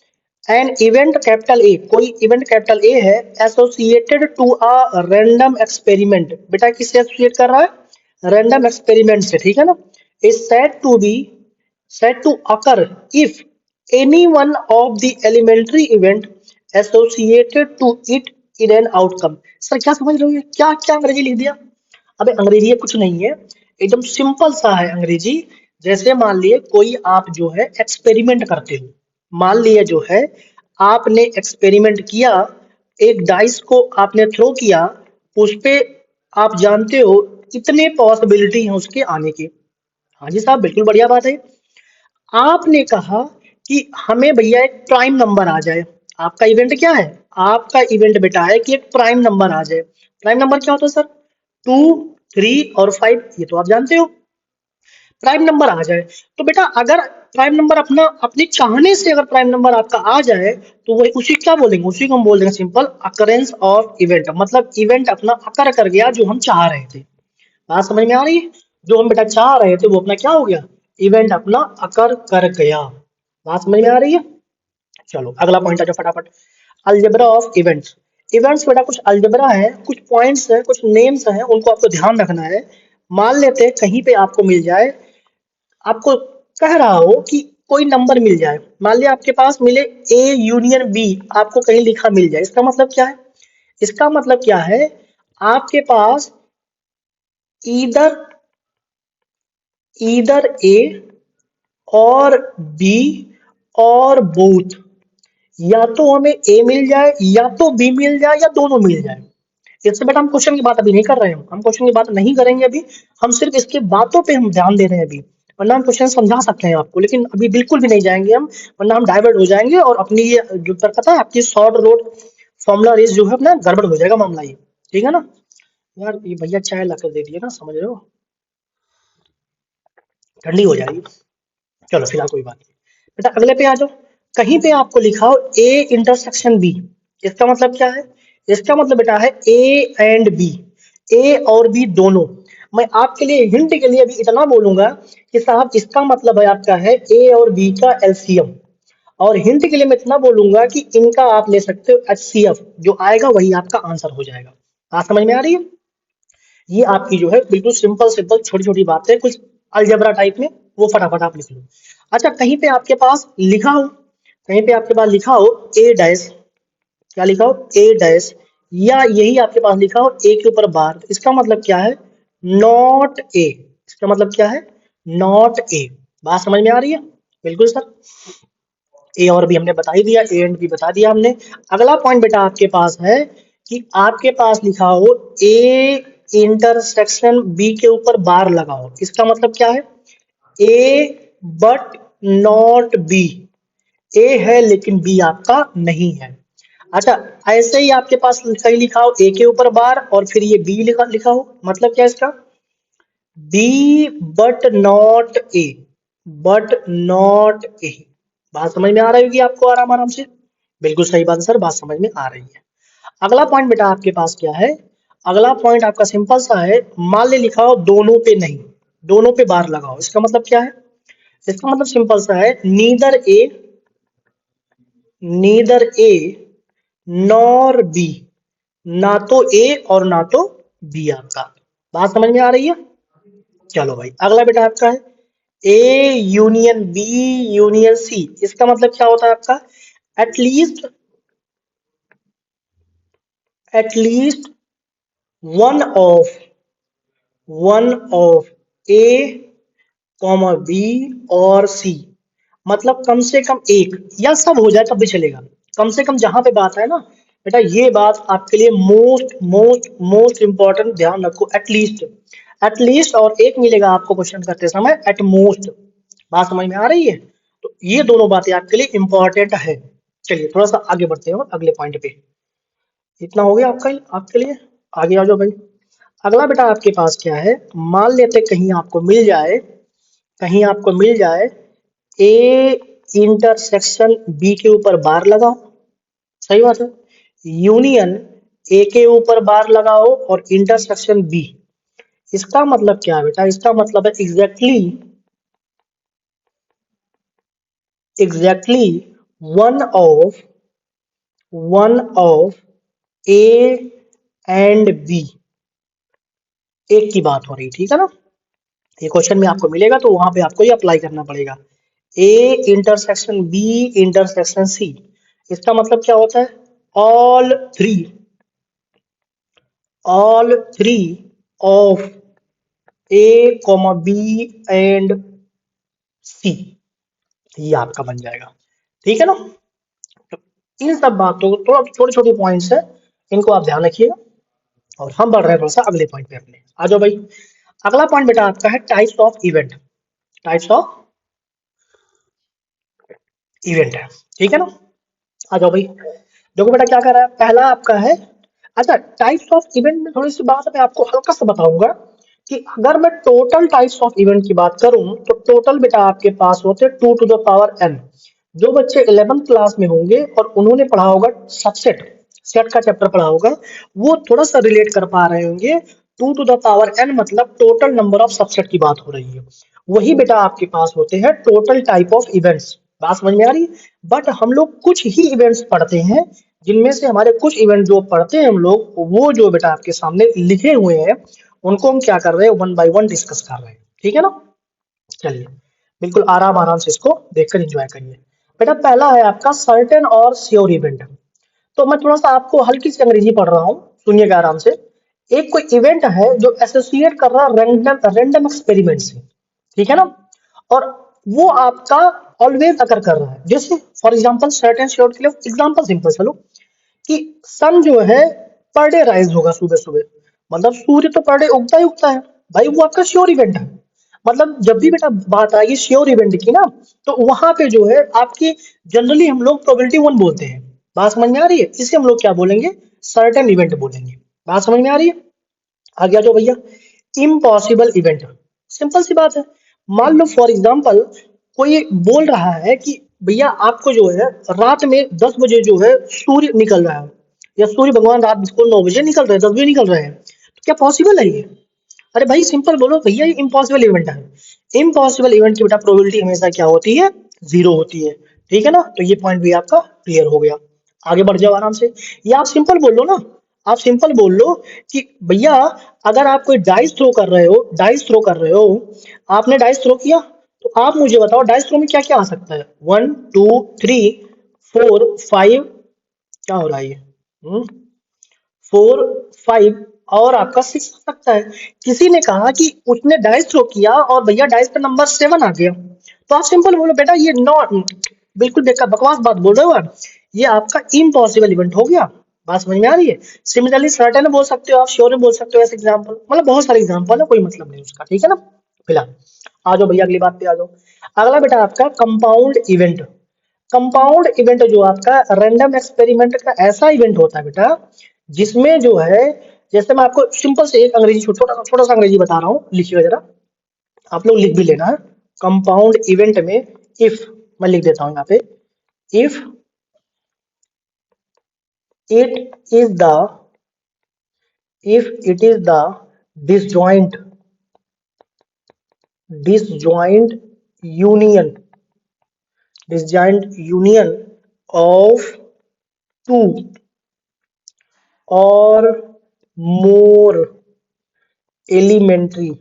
एन इवेंट कैपिटल ए, कोई इवेंट कैपिटल ए है, associated to a random experiment. बेटा किससे एसोसिएट कर रहा है, रैंडम एक्सपेरिमेंट से, ठीक है ना? Is said to be, said to occur if any one of the elementary event associated to it in an outcome। Sir क्या समझ रहे हो, ये क्या क्या अंग्रेजी लिख दिया? अबे अंग्रेजी ये कुछ नहीं है, एकदम सिंपल सा है अंग्रेजी। जैसे मान लिए कोई आप जो है एक्सपेरिमेंट करते हो, मान लिए जो है आपने एक्सपेरिमेंट किया, एक डाइस को आपने थ्रो किया, उस पे आप जानते हो इतने पॉसिबिलिटी हैं उसके आने की। हाँ जी साहब, बिल्कुल बढ़िया बात है। आपने कहा कि हमें भैया एक प्राइम नंबर आ जाए। आपका इवेंट क्या है, आपका इवेंट बेटा है कि एक प्राइम नंबर आ जाए। प्राइम नंबर क्या होता है सर, 2, 3 और 5, ये तो आप जानते हो। प्राइम नंबर आ जाए, तो बेटा अगर प्राइम नंबर अपना अपने चाहने से अगर प्राइम नंबर आपका आ जाए, तो वही उसी क्या बोलेंगे, उसी को हम बोल देंगे सिंपल अकरेंस ऑफ इवेंट। मतलब इवेंट अपना अकर कर गया जो हम चाह रहे थे। बात समझ में आ रही है? जो हम बेटा चाह रहे थे वो अपना क्या हो गया, इवेंट अपना अकर कर गया। बात समझ में आ रही है? चलो अगला पॉइंट आ जाओ फटाफट। Algebra of events. इवेंट्स बेटा कुछ अलजेब्रा है, कुछ पॉइंट्स है, कुछ नेम्स हैं, उनको आपको ध्यान रखना है। मान लेते हैं कहीं पे आपको मिल जाए, आपको कह रहा हो कि कोई नंबर मिल जाए, मान लिया आपके पास मिले ए यूनियन बी, आपको कहीं लिखा मिल जाए, इसका मतलब क्या है, इसका मतलब क्या है, आपके पास ईदर ईदर ए और बी और बोथ, या तो हमें ए मिल जाए या तो बी मिल जाए या दोनों मिल जाए। इससे बेटा हम क्वेश्चन की बात अभी नहीं कर रहे हैं, हम क्वेश्चन की बात नहीं करेंगे अभी, हम सिर्फ इसके बातों पे हम ध्यान दे रहे हैं अभी। वरना हम क्वेश्चन समझा सकते हैं आपको, लेकिन अभी बिल्कुल भी नहीं जाएंगे हम, वरना हम डाइवर्ट हो जाएंगे और अपनी ये जो पता है आपकी शॉर्ट रोड फॉर्मूला रेस जो है अपना गड़बड़ हो जाएगा मामला ये, ठीक है ना? यार ये भैया चाय ला कर दे दिए ना, समझ रहे हो, ठंडी हो जाएगी। चलो फिलहाल कोई बात नहीं। बेटा अगले पे आ जाओ। कहीं पे आपको लिखा हो ए इंटरसेक्शन बी, इसका मतलब क्या है, इसका मतलब बेटा है ए एंड बी, ए और बी दोनों। मैं आपके लिए हिंट के लिए अभी इतना बोलूंगा कि साहब इसका मतलब है आपका है ए और बी का एलसीएम। और हिंट के लिए मैं इतना बोलूंगा कि इनका आप ले सकते हो एचसीएफ, जो आएगा वही आपका आंसर हो जाएगा। बात समझ में आ रही है? ये आपकी जो है बिल्कुल सिंपल सिंपल छोटी छोटी बातें, कुछ अलजेब्रा टाइप में, वो फटाफट आप लिख लो। अच्छा कहीं पे आपके पास लिखा हो, कहीं पे आपके पास लिखा हो ए डैश, क्या लिखा हो ए डैश, या यही आपके पास लिखा हो ए के ऊपर बार, तो इसका मतलब क्या है, नॉट ए। इसका मतलब क्या है, नॉट ए। बात समझ में आ रही है? बिल्कुल सर, ए और बी हमने बता ही दिया, ए एंड बी बता दिया हमने। अगला पॉइंट बेटा आपके पास है कि आपके पास लिखा हो ए इंटरसेक्शन बी के ऊपर बार लगा हो, इसका मतलब क्या है, ए बट नॉट बी, ए है लेकिन बी आपका नहीं है। अच्छा ऐसे ही आपके पास कहीं लिखा हो ए के ऊपर बार और फिर ये बी लिखा लिखा हो, मतलब क्या इसका, B but not A, but not A. बात समझ में आ रही होगी आपको आराम आराम से, बिल्कुल सही बात है सर, बात समझ में आ रही है। अगला पॉइंट बेटा आपके पास क्या है, अगला पॉइंट आपका सिंपल सा है, मान ले लिखा हो दोनों पे नहीं, दोनों पे बार लगाओ, इसका मतलब क्या है, इसका मतलब सिंपल सा है, नीदर ए नॉर बी, ना तो ए और ना तो बी आपका। बात समझ में आ रही है? चलो भाई अगला बेटा आपका है A union B union C, इसका मतलब क्या होता है आपका, at least at least one of one of A comma B और सी, मतलब कम से कम एक या सब हो जाए तब भी चलेगा, कम से कम जहां पे बात है ना बेटा, ये बात आपके लिए मोस्ट मोस्ट मोस्ट इंपॉर्टेंट, ध्यान रखो, एटलीस्ट, एटलीस्ट और एक मिलेगा आपको क्वेश्चन करते समय एट मोस्ट। बात समझ में आ रही है? तो ये दोनों बातें आपके लिए इंपॉर्टेंट है। चलिए थोड़ा सा आगे बढ़ते हैं और अगले पॉइंट पे। इतना हो गया आपका आपके लिए। आगे आ जाओ भाई। अगला बेटा आपके पास क्या है, मान लेते कहीं आपको मिल जाए ए इंटरसेक्शन बी के ऊपर बार लगाओ, सही बात है, यूनियन ए के ऊपर बार लगाओ और इंटरसेक्शन बी। इसका मतलब क्या है बेटा, इसका मतलब है exactly one of one of A and B, एक की बात हो रही, ठीक है ना। ये क्वेश्चन में आपको मिलेगा तो वहां पे आपको ये अप्लाई करना पड़ेगा। A intersection B intersection C, इसका मतलब क्या होता है, all three all three of A comma B and C, ये आपका बन जाएगा, ठीक है ना। तो इन सब बातों को थोड़ा छोटे छोटे पॉइंट्स है, इनको आप ध्यान रखिएगा। और हम बढ़ रहे हैं थोड़ा सा अगले पॉइंट पे अपने, आ जाओ भाई। अगला पॉइंट बेटा आपका है types of event. Types of event है, ठीक है ना। आ जाओ भाई। देखो बेटा क्या कर रहा है, पहला आपका है, अच्छा टाइप्स ऑफ इवेंट में थोड़ी सी बात मैं आपको हल्का सा बताऊंगा कि अगर मैं टोटल टाइप्स ऑफ इवेंट की बात करूं तो टोटल बेटा आपके पास होते हैं 2 to the power n। जो बच्चे 11th क्लास में होंगे और उन्होंने पढ़ा होगा सबसेट, सेट का चैप्टर पढ़ा होगा, वो थोड़ा सा रिलेट कर पा रहे होंगे। 2 to the power n मतलब टोटल नंबर ऑफ सबसेट की बात हो रही है, वही बेटा आपके पास होते हैं टोटल टाइप ऑफ इवेंट्स। बात समझ में आ रही है। बट हम लोग कुछ ही इवेंट्स पढ़ते हैं, जिनमें से हमारे कुछ इवेंट जो पढ़ते हैं हम लोग, वो जो बेटा आपके सामने लिखे हुए हैं, उनको हम क्या कर रहे हैं, वन बाय वन डिस्कस कर रहे हैं, ठीक है ना। चलिए, बिल्कुल आराम आराम से इसको देखकर एंजॉय करिए। बेटा पहला है आपका सर्टेन और श्योर इवेंट। तो मैं थोड़ा सा आपको हल्की सी अंग्रेजी पढ़ रहा हूँ, सुनिएगा आराम से। एक कोई इवेंट है जो एसोसिएट कर रहा है रैंडम रैंडम एक्सपेरिमेंट से, ठीक है ना। और वो आपका ऑलवेज अकर कर रहा है, जैसे फॉर एग्जांपल सर्टेन श्योर के लिए एग्जांपल सिंपल चलो, कि सन जो है पर डे राइज होगा सुबह सुबह, मतलब सूर्य तो पर डे उगता ही उगता है, भाई वो आपका श्योर इवेंट है। मतलब जब भी बेटा बात आएगी श्योर इवेंट की ना, तो वहां पे जो है आपकी जनरली हम लोग प्रोबेबिलिटी वन बोलते हैं। बात समझ में आ रही है, इसे हम लोग क्या बोलेंगे, सर्टेन इवेंट बोलेंगे। बात समझ में आ रही है। आ गया जो भैया, इम्पॉसिबल इवेंट, सिंपल सी बात है। मान लो फॉर एग्जांपल कोई बोल रहा है कि भैया आपको जो है रात में 10 बजे जो है सूर्य निकल रहा है, या सूर्य भगवान रात को 9 बजे निकल रहे हैं, 10 बजे निकल रहे हैं, तो क्या पॉसिबल है ये। अरे भाई सिंपल बोलो भैया, ये इम्पॉसिबल इवेंट है। इम्पॉसिबल इवेंट की बेटा प्रोबेबिलिटी हमेशा क्या होती है, जीरो होती है, ठीक है ना। तो ये पॉइंट भी आपका क्लियर हो गया। आगे बढ़ जाओ आराम से। या आप सिंपल बोल लो ना, आप सिंपल बोल लो कि भैया अगर आप कोई डाइस थ्रो कर रहे हो, आपने डाइस थ्रो किया, तो आप मुझे बताओ डाइस थ्रो में क्या क्या आ सकता है, 1 2 3 4 5, क्या हो रहा है ये, 4 5 और आपका 6 आ सकता है। किसी ने कहा कि उसने डाइस थ्रो किया और भैया डाइस पे नंबर 7 आ गया, तो आप सिंपल बोलो बेटा ये नॉट, बिल्कुल बेकार बकवास बात बोल रहे हो आप, ये आपका इम्पॉसिबल इवेंट हो गया। बात समझ में आ रही है। सिमिलरली सर्टेन बोल सकते हो आप, श्योर में बोल सकते हो, ऐसे एग्जाम्पल मतलब बहुत सारे एग्जाम्पल है, कोई मतलब नहीं उसका, ठीक है ना। फिलहाल आ जाओ भैया अगली बात पे आ जाओ। अगला बेटा आपका कंपाउंड इवेंट। कंपाउंड इवेंट जो आपका रैंडम एक्सपेरिमेंट का ऐसा इवेंट होता है बेटा, जिसमें जो है, जैसे मैं आपको सिंपल से एक अंग्रेजी छोटा सा अंग्रेजी बता रहा हूँ, लिखिएगा जरा, आप लोग लिख भी लेना है। कंपाउंड इवेंट में इफ, मैं लिख देता हूँ यहाँ पे, if it is the if it is the disjoint disjoint union disjoint union of two or more elementary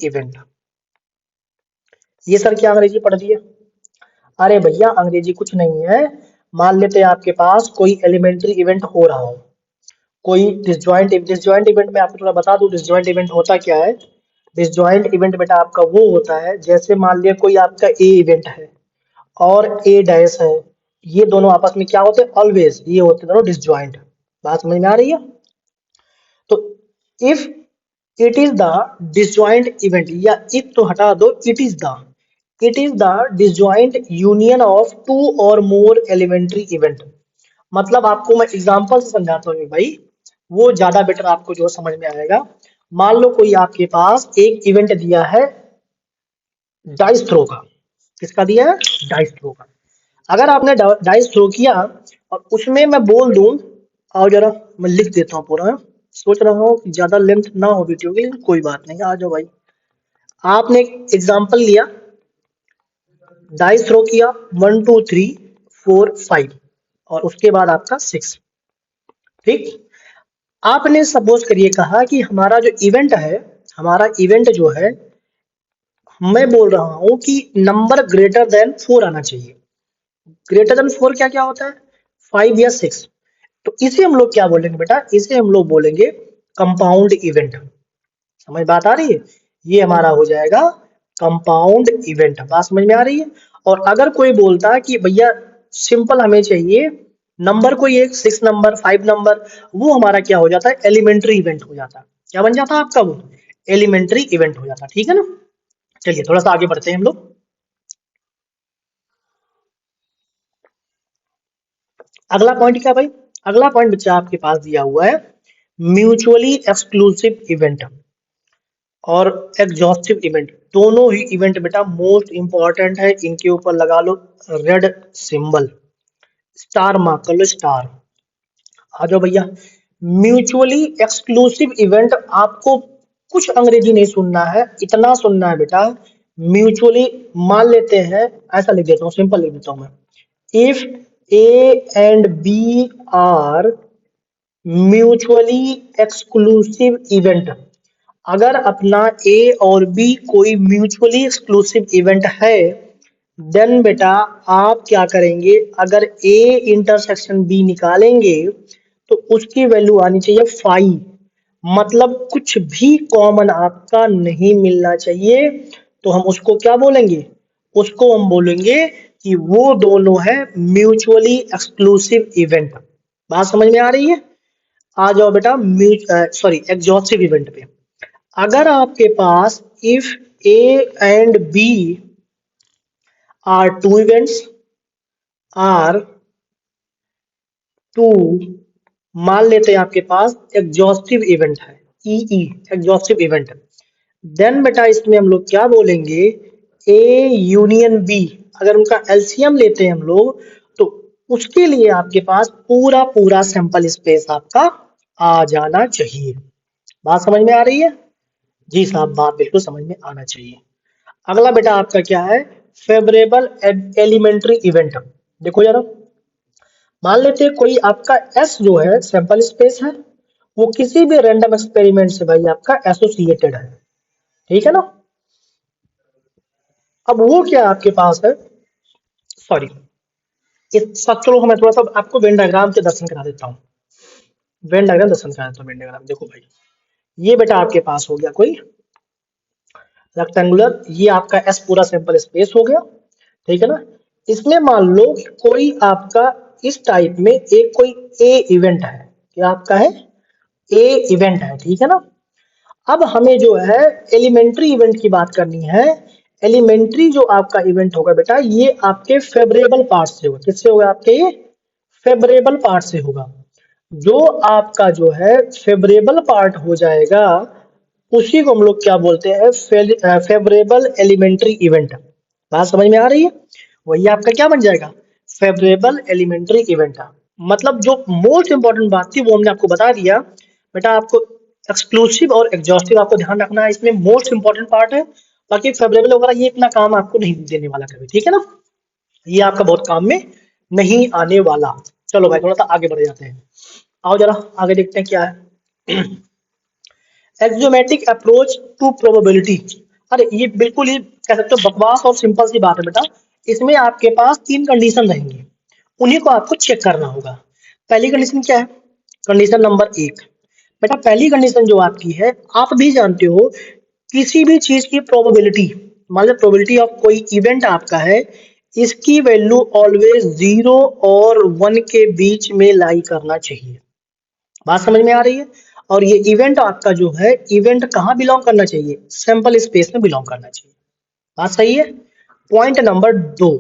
event। ये सर क्या अंग्रेजी पढ़ दिए। अरे भैया अंग्रेजी कुछ नहीं है। मान लेते हैं आपके पास कोई एलिमेंट्री इवेंट हो रहा हो, कोई डिसजॉइंट इवेंट में आपको थोड़ा बता दूं डिसजॉइंट इवेंट होता क्या है। डिसजॉइंट इवेंट बेटा आपका वो होता है, जैसे मान लिया कोई आपका ए इवेंट है और ए डैश है, ये दोनों आपस में क्या होते हैं, ऑलवेज ये होते हैं दोनों डिसजॉइंट। बात समझ में आ रही है। तो if it is the disjoint event, या इफ तो हटा दो, it is the, it is the disjoint union of two और मोर एलिमेंट्री इवेंट। मतलब आपको मैं एग्जांपल से समझाता हूँ भाई, वो ज्यादा बेटर आपको जो समझ में आएगा। मान लो कोई आपके पास एक इवेंट दिया है डाइस थ्रो का। किसका दिया है? डाइस थ्रो का। अगर आपने डाइस थ्रो किया और उसमें मैं बोल दूं, आओ जरा मैं लिख देता हूँ पूरा। सोच रहा हूँ कि ज्यादा लेंथ ना हो वीडियो की, लेकिन कोई बात नहीं, आ जाओ भाई। आपने एक एग्जांपल लिया, डाइस थ्रो किया 1 2 3 4 5 और उसके बाद आपका 6। ठीक, आपने सपोज करिए कहा कि हमारा जो इवेंट है, हमारा इवेंट जो है, मैं बोल रहा हूं कि नंबर ग्रेटर देन 4 आना चाहिए। ग्रेटर देन 4 क्या क्या होता है? 5 या 6। तो इसे हम लोग क्या बोलेंगे बेटा? इसे हम लोग बोलेंगे कंपाउंड इवेंट। समझ बात आ रही है? ये हमारा हो जाएगा कंपाउंड इवेंट। बात समझ में आ रही है? और अगर कोई बोलता है कि भैया सिंपल हमें चाहिए नंबर कोई एक 6 नंबर 5 नंबर, वो हमारा क्या हो जाता है? एलिमेंट्री इवेंट हो जाता है। क्या बन जाता है आपका? वो एलिमेंट्री इवेंट हो जाता है। ठीक है ना? चलिए थोड़ा सा आगे बढ़ते हैं हम लोग। अगला पॉइंट क्या भाई? अगला पॉइंट बच्चा आपके पास दिया हुआ है म्यूचुअली एक्सक्लूसिव इवेंट और एग्जॉस्टिव इवेंट। दोनों ही इवेंट बेटा मोस्ट इंपॉर्टेंट है। इनके ऊपर लगा लो रेड सिंबल, स्टार मार्क कर लो, स्टार। आ जाओ भैया। म्यूचुअली एक्सक्लूसिव इवेंट, आपको कुछ अंग्रेजी नहीं सुनना है, इतना सुनना है बेटा। म्यूचुअली, मान लेते हैं, ऐसा लिख देता हूँ, सिंपल लिख देता हूँ मैं। If A and B are mutually exclusive event, अगर अपना ए और बी कोई म्यूचुअली एक्सक्लूसिव इवेंट है, देन बेटा आप क्या करेंगे? अगर ए इंटरसेक्शन बी निकालेंगे तो उसकी वैल्यू आनी चाहिए 5। मतलब कुछ भी कॉमन आपका नहीं मिलना चाहिए। तो हम उसको क्या बोलेंगे? उसको हम बोलेंगे कि वो दोनों है म्यूचुअली एक्सक्लूसिव इवेंट। बात समझ में आ रही है? आ जाओ बेटा सॉरी एग्जॉस्टिव इवेंट पे। अगर आपके पास if A and B are two events are two, मान लेते हैं आपके पास एग्जॉस्टिव इवेंट है, ई एग्जॉस्टिव इवेंट, देन बेटा इसमें हम लोग क्या बोलेंगे? A union B. अगर उनका एलसीएम लेते हैं हम लोग, तो उसके लिए आपके पास पूरा पूरा सैंपल स्पेस आपका आ जाना चाहिए। बात समझ में आ रही है? जी साहब, बात बिल्कुल समझ में आना चाहिए। अगला बेटा आपका क्या है? Favourable elementary event. देखो जरा, मान लेते हैं कोई आपका एस जो है सैंपल स्पेस है, वो किसी भी रैंडम एक्सपेरिमेंट से भाई आपका एसोसिएटेड है। ठीक है ना? अब वो क्या आपके पास है, सॉरी, इस सब चलो मैं थोड़ा सा आपको वेन डायग्राम के दर्शन करा देता हूँ। वेन डायग्राम दर्शन करा देता हूँ। वेन डायग्राम देखो भाई, ये बेटा आपके पास हो गया कोई रेक्टेंगुलर, ये आपका एस पूरा सैंपल स्पेस हो गया। ठीक है ना? इसमें मान लो कोई आपका इस टाइप में एक कोई ए इवेंट है। क्या आपका है? ए इवेंट है। ठीक है ना? अब हमें जो है एलिमेंट्री इवेंट की बात करनी है। एलिमेंट्री जो आपका इवेंट होगा बेटा, ये आपके फेवरेबल पार्ट से होगा। किससे होगा? आपके ये फेवरेबल पार्ट से होगा। जो आपका जो है फेवरेबल पार्ट हो जाएगा, उसी को हम लोग क्या बोलते हैं? Favourable elementary event. बात समझ में आ रही है? वही आपका क्या बन जाएगा? Favourable elementary event. मतलब जो मोस्ट इंपॉर्टेंट बात थी वो हमने आपको बता दिया बेटा। आपको एक्सक्लूसिव और एग्जॉस्टिव आपको ध्यान रखना है, इसमें मोस्ट इंपॉर्टेंट पार्ट है। बाकी फेवरेबल वगैरह ये इतना काम आपको नहीं देने वाला कभी। ठीक है ना? ये आपका बहुत काम में नहीं आने वाला। चलो भाई थोड़ा सा आगे बढ़ जाते हैं। आओ जरा आगे देखते हैं क्या है। Axiomatic approach to probability. अरे ये बिल्कुल ही कह सकते हो बकवास और सिंपल सी बात है बेटा। इसमें आपके पास 3 कंडीशन रहेंगी, उन्हीं को आपको चेक करना होगा। पहली कंडीशन क्या है? कंडीशन नंबर 1, बेटा पहली कंडीशन जो आपकी है, आप भी जानते हो, किसी भी चीज की प्रोबेबिलिटी, मान लो प्रोबेबिलिटी ऑफ कोई इवेंट आपका है, इसकी वैल्यू ऑलवेज 0 और 1 के बीच में लाई करना चाहिए। बात समझ में आ रही है? और ये इवेंट आपका जो है, इवेंट कहाँ बिलोंग करना चाहिए? सैंपल स्पेस में बिलोंग करना चाहिए। बात सही है? पॉइंट नंबर 2,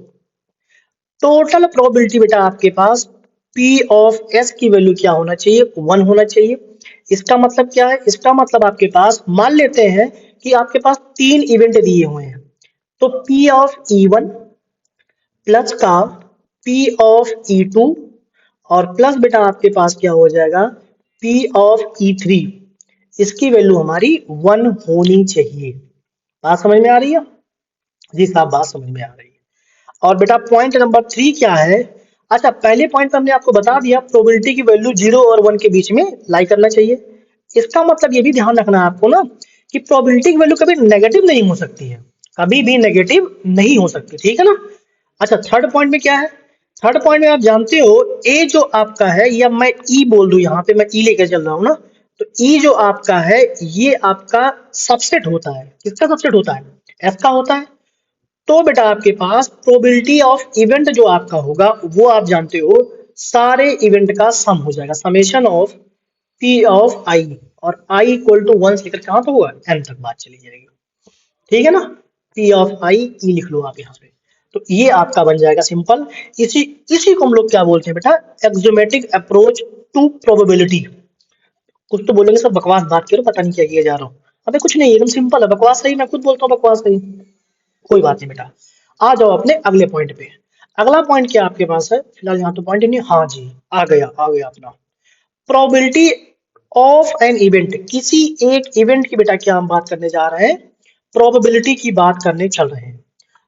टोटल प्रोबेबिलिटी बेटा आपके पास P ऑफ S की वैल्यू क्या होना चाहिए, 1 होना चाहिए। इसका मतलब क्या है, इसका मतलब आपके पास मान लेते हैं कि आपके पास 3 इवेंट दिए हुए हैं, तो P ऑफ E1 प्लस का P ऑफ E2 और प्लस बेटा आपके पास क्या हो जाएगा P ऑफ E3, इसकी वैल्यू हमारी 1 होनी चाहिए। बात समझ में आ रही है? जी साहब, बात समझ में आ रही है। और बेटा पॉइंट नंबर 3 क्या है, अच्छा पहले पॉइंट में हमने आपको बता दिया प्रोबेबिलिटी की वैल्यू 0 और 1 के बीच में लाई करना चाहिए। इसका मतलब ये भी ध्यान रखना है आपको ना कि प्रोबेबिलिटी की वैल्यू कभी नेगेटिव नहीं हो सकती है, कभी भी नेगेटिव नहीं हो सकती, ठीक है ना। अच्छा थर्ड पॉइंट में क्या है, थर्ड पॉइंट में आप जानते हो ए जो आपका है, या मैं ई बोल दूं, यहाँ पे मैं ई लेकर चल रहा हूँ ना, तो ई जो आपका है ये आपका सबसेट होता है। किसका सबसेट होता है? एफ का होता है। तो बेटा आपके पास प्रोबेबिलिटी ऑफ इवेंट जो आपका होगा वो आप जानते हो सारे इवेंट का सम हो जाएगा, समेशन ऑफ पी ऑफ आई, और आई इक्वल टू 1 से लेकर कहां तक हुआ, एन तक बात चली जाएगी, ठीक है ना। पी ऑफ आई ई लिख लो आप यहाँ पे, तो ये आपका बन जाएगा सिंपल। इसी इसी को हम लोग क्या बोलते हैं बेटा, एक्सोमेटिक अप्रोच टू प्रोबेबिलिटी। कुछ तो बोलेंगे सब बकवास बात करो, पता नहीं क्या किया जा रहा हूँ। अबे कुछ नहीं, एकदम सिंपल है, बकवास सही, मैं खुद बोलता हूँ बकवास सही, कोई बात नहीं बेटा। आ जाओ अपने अगले पॉइंट पे। अगला पॉइंट क्या आपके पास है, फिलहाल यहाँ तो पॉइंट नहीं, हाँ जी आ गया अपना प्रोबेबिलिटी ऑफ एन इवेंट। किसी एक इवेंट की बेटा क्या हम बात करने जा रहे हैं, प्रोबेबिलिटी की बात करने चल रहे हैं।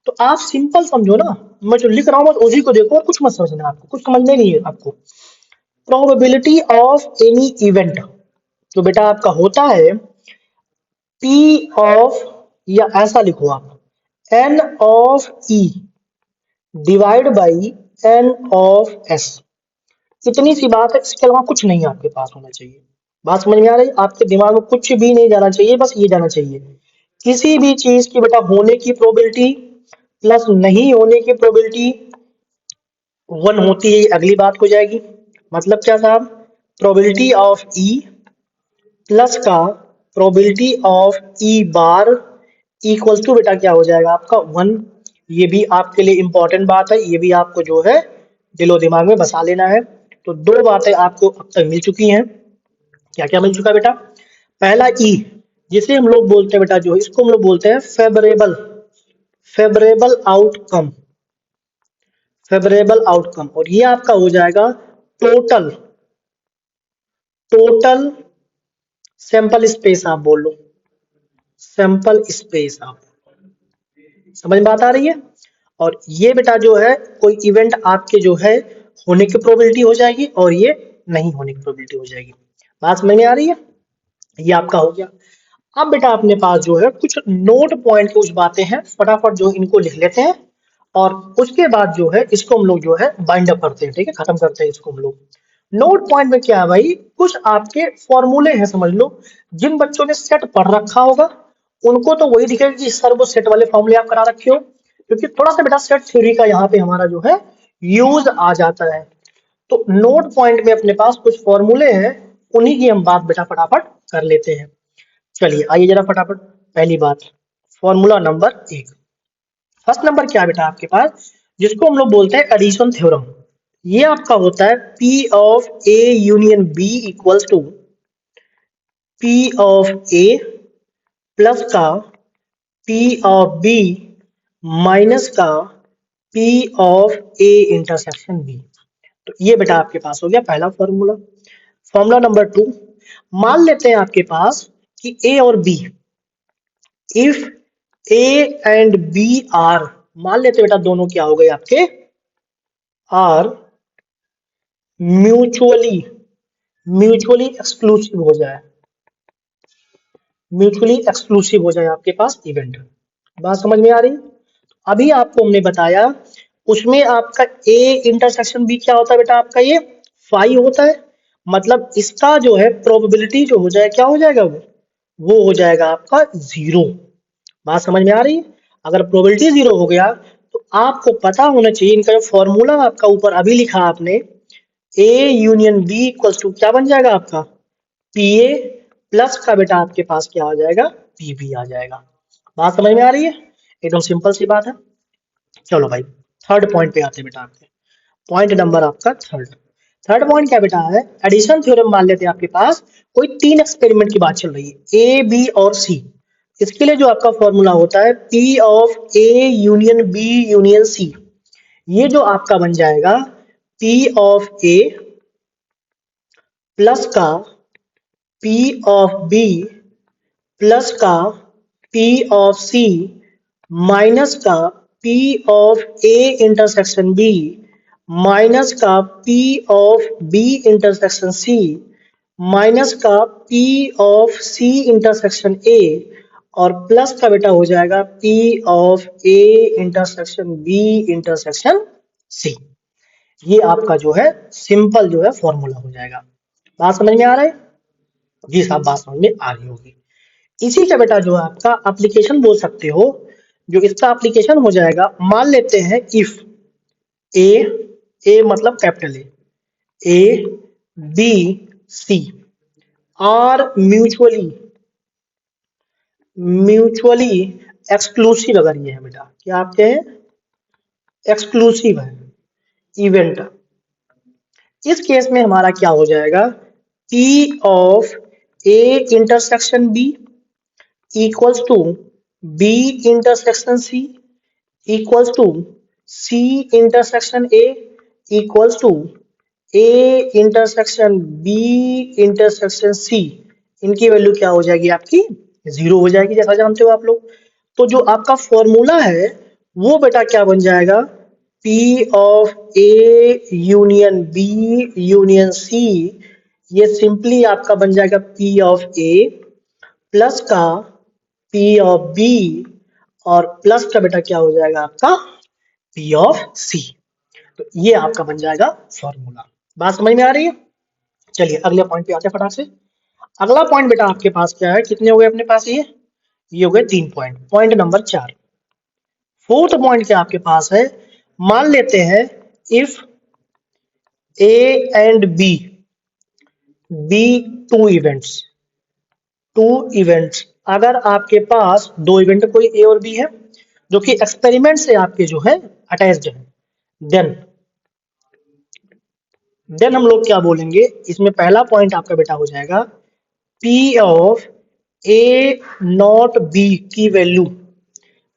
तो आप सिंपल समझो ना, मैं जो लिख रहा हूँ बस उसी को देखो और कुछ मत समझना, आपको कुछ समझना नहीं है आपको। प्रोबेबिलिटी ऑफ एनी इवेंट जो बेटा आपका होता है P ऑफ, या ऐसा लिखो आप N of E divide by N of S। इतनी सी बात है, इसके अलावा कुछ नहीं आपके पास होना चाहिए। बात समझ में आ रही है? आपके दिमाग में कुछ भी नहीं जाना चाहिए, बस ये जाना चाहिए किसी भी चीज की बेटा होने की प्रोबेबिलिटी प्लस नहीं होने की प्रोबेबिलिटी 1 होती है, अगली बात हो जाएगी। मतलब क्या साहब, प्रोबेबिलिटी ऑफ E प्लस का probability of E bar equal to बेटा क्या हो जाएगा आपका 1। ये भी आपके लिए इंपॉर्टेंट बात है, ये भी आपको जो है दिलो दिमाग में बसा लेना है। तो दो बातें आपको अब तक मिल चुकी हैं। क्या क्या मिल चुका बेटा, पहला ई, जिसे हम लोग बोलते हैं बेटा, जो इसको हम लोग बोलते हैं favourable, favourable outcome, favourable outcome. और ये आपका हो जाएगा टोटल, टोटल सैंपल स्पेस आप बोल लो, सैंपल स्पेस आप, समझ में बात आ रही है। और ये बेटा जो है कोई इवेंट आपके जो है होने की प्रोबेबिलिटी हो जाएगी और ये नहीं होने की प्रोबेबिलिटी हो जाएगी। बात समझ में आ रही है, ये आपका हो गया। अब बेटा अपने पास जो है कुछ नोट पॉइंट कुछ बातें हैं, फटाफट जो इनको लिख लेते हैं और उसके बाद जो है इसको हम लोग जो है बाइंड अप करते हैं, ठीक है, खत्म करते हैं इसको हम लोग। नोट पॉइंट में क्या है भाई, कुछ आपके फॉर्मूले हैं समझ लो। जिन बच्चों ने सेट पढ़ रखा होगा उनको तो वही दिखेगा कि सर वो सेट वाले फॉर्मूले आप करा रखे हो, क्योंकि थोड़ा सा बेटा सेट थ्योरी का यहाँ पे हमारा जो है यूज आ जाता है। तो नोट पॉइंट में अपने पास कुछ फॉर्मूले हैं, उन्हीं की हम बात बेटा फटाफट कर लेते हैं। चलिए आइए जरा फटाफट, पहली बात फॉर्मूला नंबर 1। फर्स्ट नंबर क्या है बेटा आपके पास, जिसको हम लोग बोलते हैं एडिशन थ्योरम। ये आपका होता है P of A union B equals to P of A plus का P ऑफ B माइनस का P of A intersection B। तो ये बेटा आपके पास हो गया पहला फॉर्मूला। फॉर्मूला नंबर 2, मान लेते हैं आपके पास कि A और B, if A and B are, मान लेते हैं बेटा दोनों क्या हो गए आपके, आर म्यूचुअली, म्यूचुअली एक्सक्लूसिव हो जाए, म्यूचुअली एक्सक्लूसिव हो जाए आपके पास इवेंट। बात समझ में आ रही, अभी आपको हमने बताया उसमें आपका ए इंटरसेक्शन बी क्या होता है बेटा आपका, ये फाई होता है। मतलब इसका जो है प्रोबेबिलिटी जो हो जाए क्या हो जाएगा, वो हो जाएगा आपका 0। बात समझ में आ रही है, अगर प्रोबेबिलिटी 0 हो गया तो आपको पता होना चाहिए, इनका जो फॉर्मूला आपका ऊपर अभी लिखा आपने, A union B equals to क्या बन जाएगा आपका, पी ए प्लस का बेटा आपके पास क्या आ जाएगा, पी बी आ जाएगा। बात समझ में आ रही है, एकदम सिंपल सी बात है। चलो भाई थर्ड पॉइंट पे आते हैं बेटा आपके। पॉइंट नंबर आपका थर्ड पॉइंट क्या बेटा है, एडिशन थ्योरम मान लेते हैं आपके पास कोई तीन एक्सपेरिमेंट की बात चल रही है, ए बी और सी। इसके लिए जो आपका फॉर्मूला होता है P of A union B union C, ये जो आपका बन जाएगा पी ऑफ ए प्लस का पी ऑफ बी प्लस का पी ऑफ सी माइनस का P of A intersection B minus का P of B intersection C minus का P of C intersection A और प्लस का बेटा हो जाएगा P of A intersection B intersection C. ये आपका जो है सिंपल जो है फॉर्मूला हो जाएगा। बात समझ में आ रहा है? जी साहब बात समझ में आ रही होगी। इसी का बेटा जो है आपका एप्लीकेशन बोल सकते हो, जो इसका एप्लीकेशन हो जाएगा, मान लेते हैं इफ ए मतलब capital A B C are mutually exclusive, अगर ये है बेटा क्या आपके हैं एक्सक्लूसिव है इवेंट, इस केस में हमारा क्या हो जाएगा P of A intersection B equals to B intersection C equals to C intersection A equals to A intersection B intersection C। इनकी वैल्यू क्या हो जाएगी आपकी 0 हो जाएगी, जैसा जानते हो आप लोग। तो जो आपका फॉर्मूला है वो बेटा क्या बन जाएगा P of A union B union C, ये सिंपली आपका बन जाएगा P ऑफ A प्लस का P ऑफ B और प्लस का बेटा क्या हो जाएगा आपका P ऑफ C। तो ये आपका बन जाएगा फॉर्मूला। बात समझ में आ रही है? चलिए अगले पॉइंट पे आते हैं फटाक से। अगला पॉइंट बेटा आपके पास क्या है, कितने हो गए अपने पास ये हो गए 3 point. Point number 4, fourth point क्या आपके पास है, मान लेते हैं if A and B two events, अगर आपके पास दो इवेंट कोई ए और बी है जो कि एक्सपेरिमेंट से आपके जो है अटैच्ड है, देन हम लोग क्या बोलेंगे, इसमें पहला पॉइंट आपका बेटा हो जाएगा P of A not be की वैल्यू,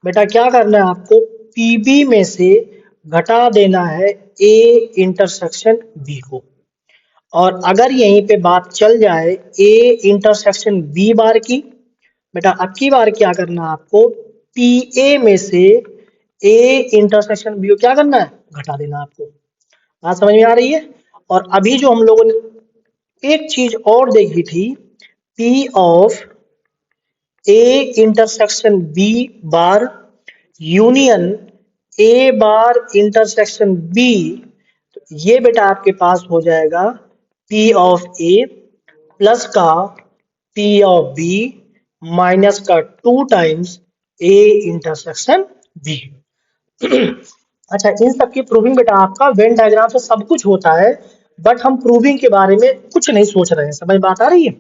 बेटा क्या करना है आपको PB में से घटा देना है A इंटरसेक्शन B को। और अगर यहीं पे बात चल जाए A इंटरसेक्शन B बार की, बेटा अब की बार क्या करना है आपको PA में से A इंटरसेक्शन B को क्या करना है घटा देना आपको। बात समझ में आ रही है? और अभी जो हम लोगों ने एक चीज और देखी थी P of A intersection B bar union A bar intersection B, तो ये बेटा आपके पास हो जाएगा P ऑफ A प्लस का P ऑफ B माइनस का 2 टाइम्स A इंटरसेक्शन B। अच्छा, इन सब की प्रूविंग बेटा आपका वेन डायग्राम से सब कुछ होता है, बट हम प्रूविंग के बारे में कुछ नहीं सोच रहे हैं। समझ बात आ रही है?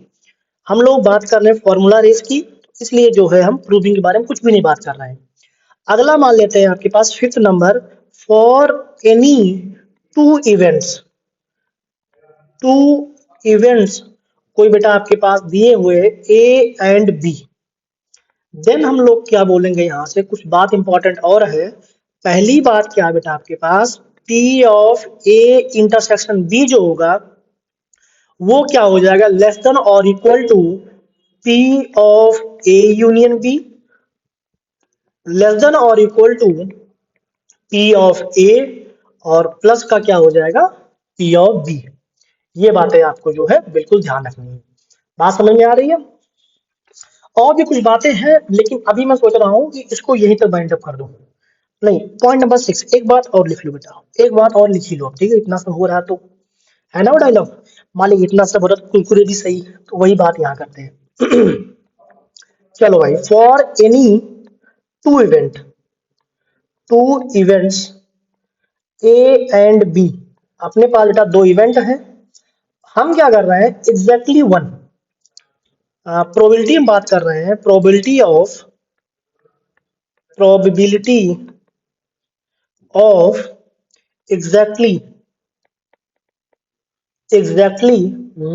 हम लोग बात कर रहे हैं फॉर्मूला रेस की, इसलिए जो है हम प्रूविंग के बारे में कुछ भी नहीं बात कर रहे हैं। अगला मान लेते हैं आपके पास fifth number, for any two events कोई बेटा आपके पास दिए हुए ए एंड बी, देन हम लोग क्या बोलेंगे, यहां से कुछ बात इंपॉर्टेंट और है। पहली बात क्या है बेटा आपके पास P of A intersection B जो होगा वो क्या हो जाएगा लेस देन और equal to P of A union B, less than और equal to P of A और प्लस का क्या हो जाएगा P ऑफ B। ये बातें आपको जो है बिल्कुल ध्यान रखनी है। बात समझ में आ रही है? और भी कुछ बातें हैं लेकिन अभी मैं सोच रहा हूं कि इसको यहीं तक बाइंड अप कर दूं। नहीं, पॉइंट नंबर 6, एक बात और लिख लो बेटा, एक बात और लिख ही लो, ठीक है? इतना सब हो रहा तो है ना वो डायलॉग, मान लीजिए इतना सब हो रहा तो कुरकुरे भी सही, तो वही बात यहाँ करते हैं। चलो भाई, for any two events A and B, अपने पास बेटा दो इवेंट हैं, हम क्या कर रहे हैं एग्जैक्टली वन प्रोबेबिलिटी हम बात कर रहे हैं, probability of exactly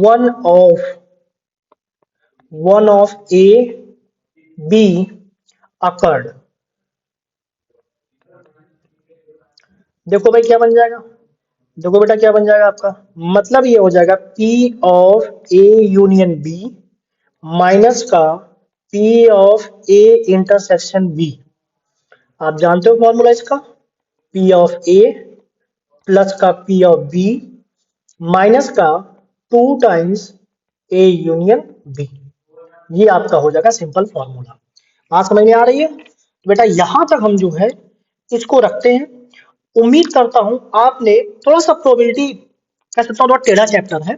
one of A B occurred। देखो भाई क्या बन जाएगा, देखो बेटा क्या बन जाएगा आपका, मतलब ये हो जाएगा P of A union B minus का P of A intersection B। आप जानते हो फॉर्मूला इसका, P ऑफ A प्लस का P ऑफ B माइनस का 2 टाइम्स A यूनियन B। ये आपका हो जाएगा सिंपल फॉर्मूला। बात समझ में आ रही है? तो बेटा यहां तक हम जो है इसको रखते हैं। उम्मीद करता हूं आपने थोड़ा सा प्रोबेबिलिटी, कह सकता हूं थोड़ा टेढ़ा चैप्टर है,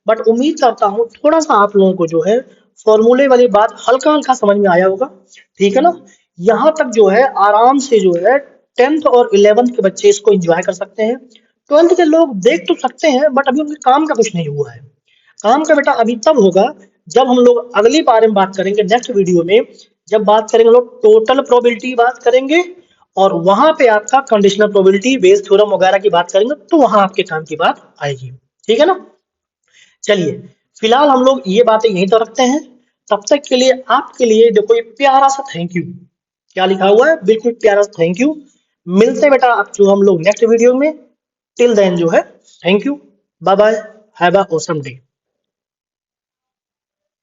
बट उम्मीद करता हूं थोड़ा सा आप लोगों को जो है फॉर्मूले वाली बात हल्का हल्का समझ में आया होगा। ठीक है ना? यहां तक जो है आराम से जो है 10th और 11th के बच्चे इसको एंजॉय कर सकते हैं। 12th के लोग देख तो सकते हैं बट अभी उनके काम का कुछ नहीं हुआ है। काम का बेटा अभी तब होगा जब हम लोग अगली बार में बात करेंगे, नेक्स्ट वीडियो में जब बात करेंगे लोग टोटल प्रोबेबिलिटी बात करेंगे और वहां पे आपका कंडीशनल प्रोबेबिलिटी बेस थ्योरम वगैरह की बात करेंगे, तो वहां आपके काम की बात आएगी। ठीक है ना? चलिए फिलहाल हम लोग ये बातें यहीं तो रखते हैं। तब तक के लिए आपके लिए देखो ये प्यारा सा थैंक यू, क्या लिखा हुआ है, बिल्कुल प्यारा सा थैंक यू। मिलते हैं बेटा अब जो हम लोग नेक्स्ट वीडियो में। टिल देन जो है thank you, bye bye, have a awesome day.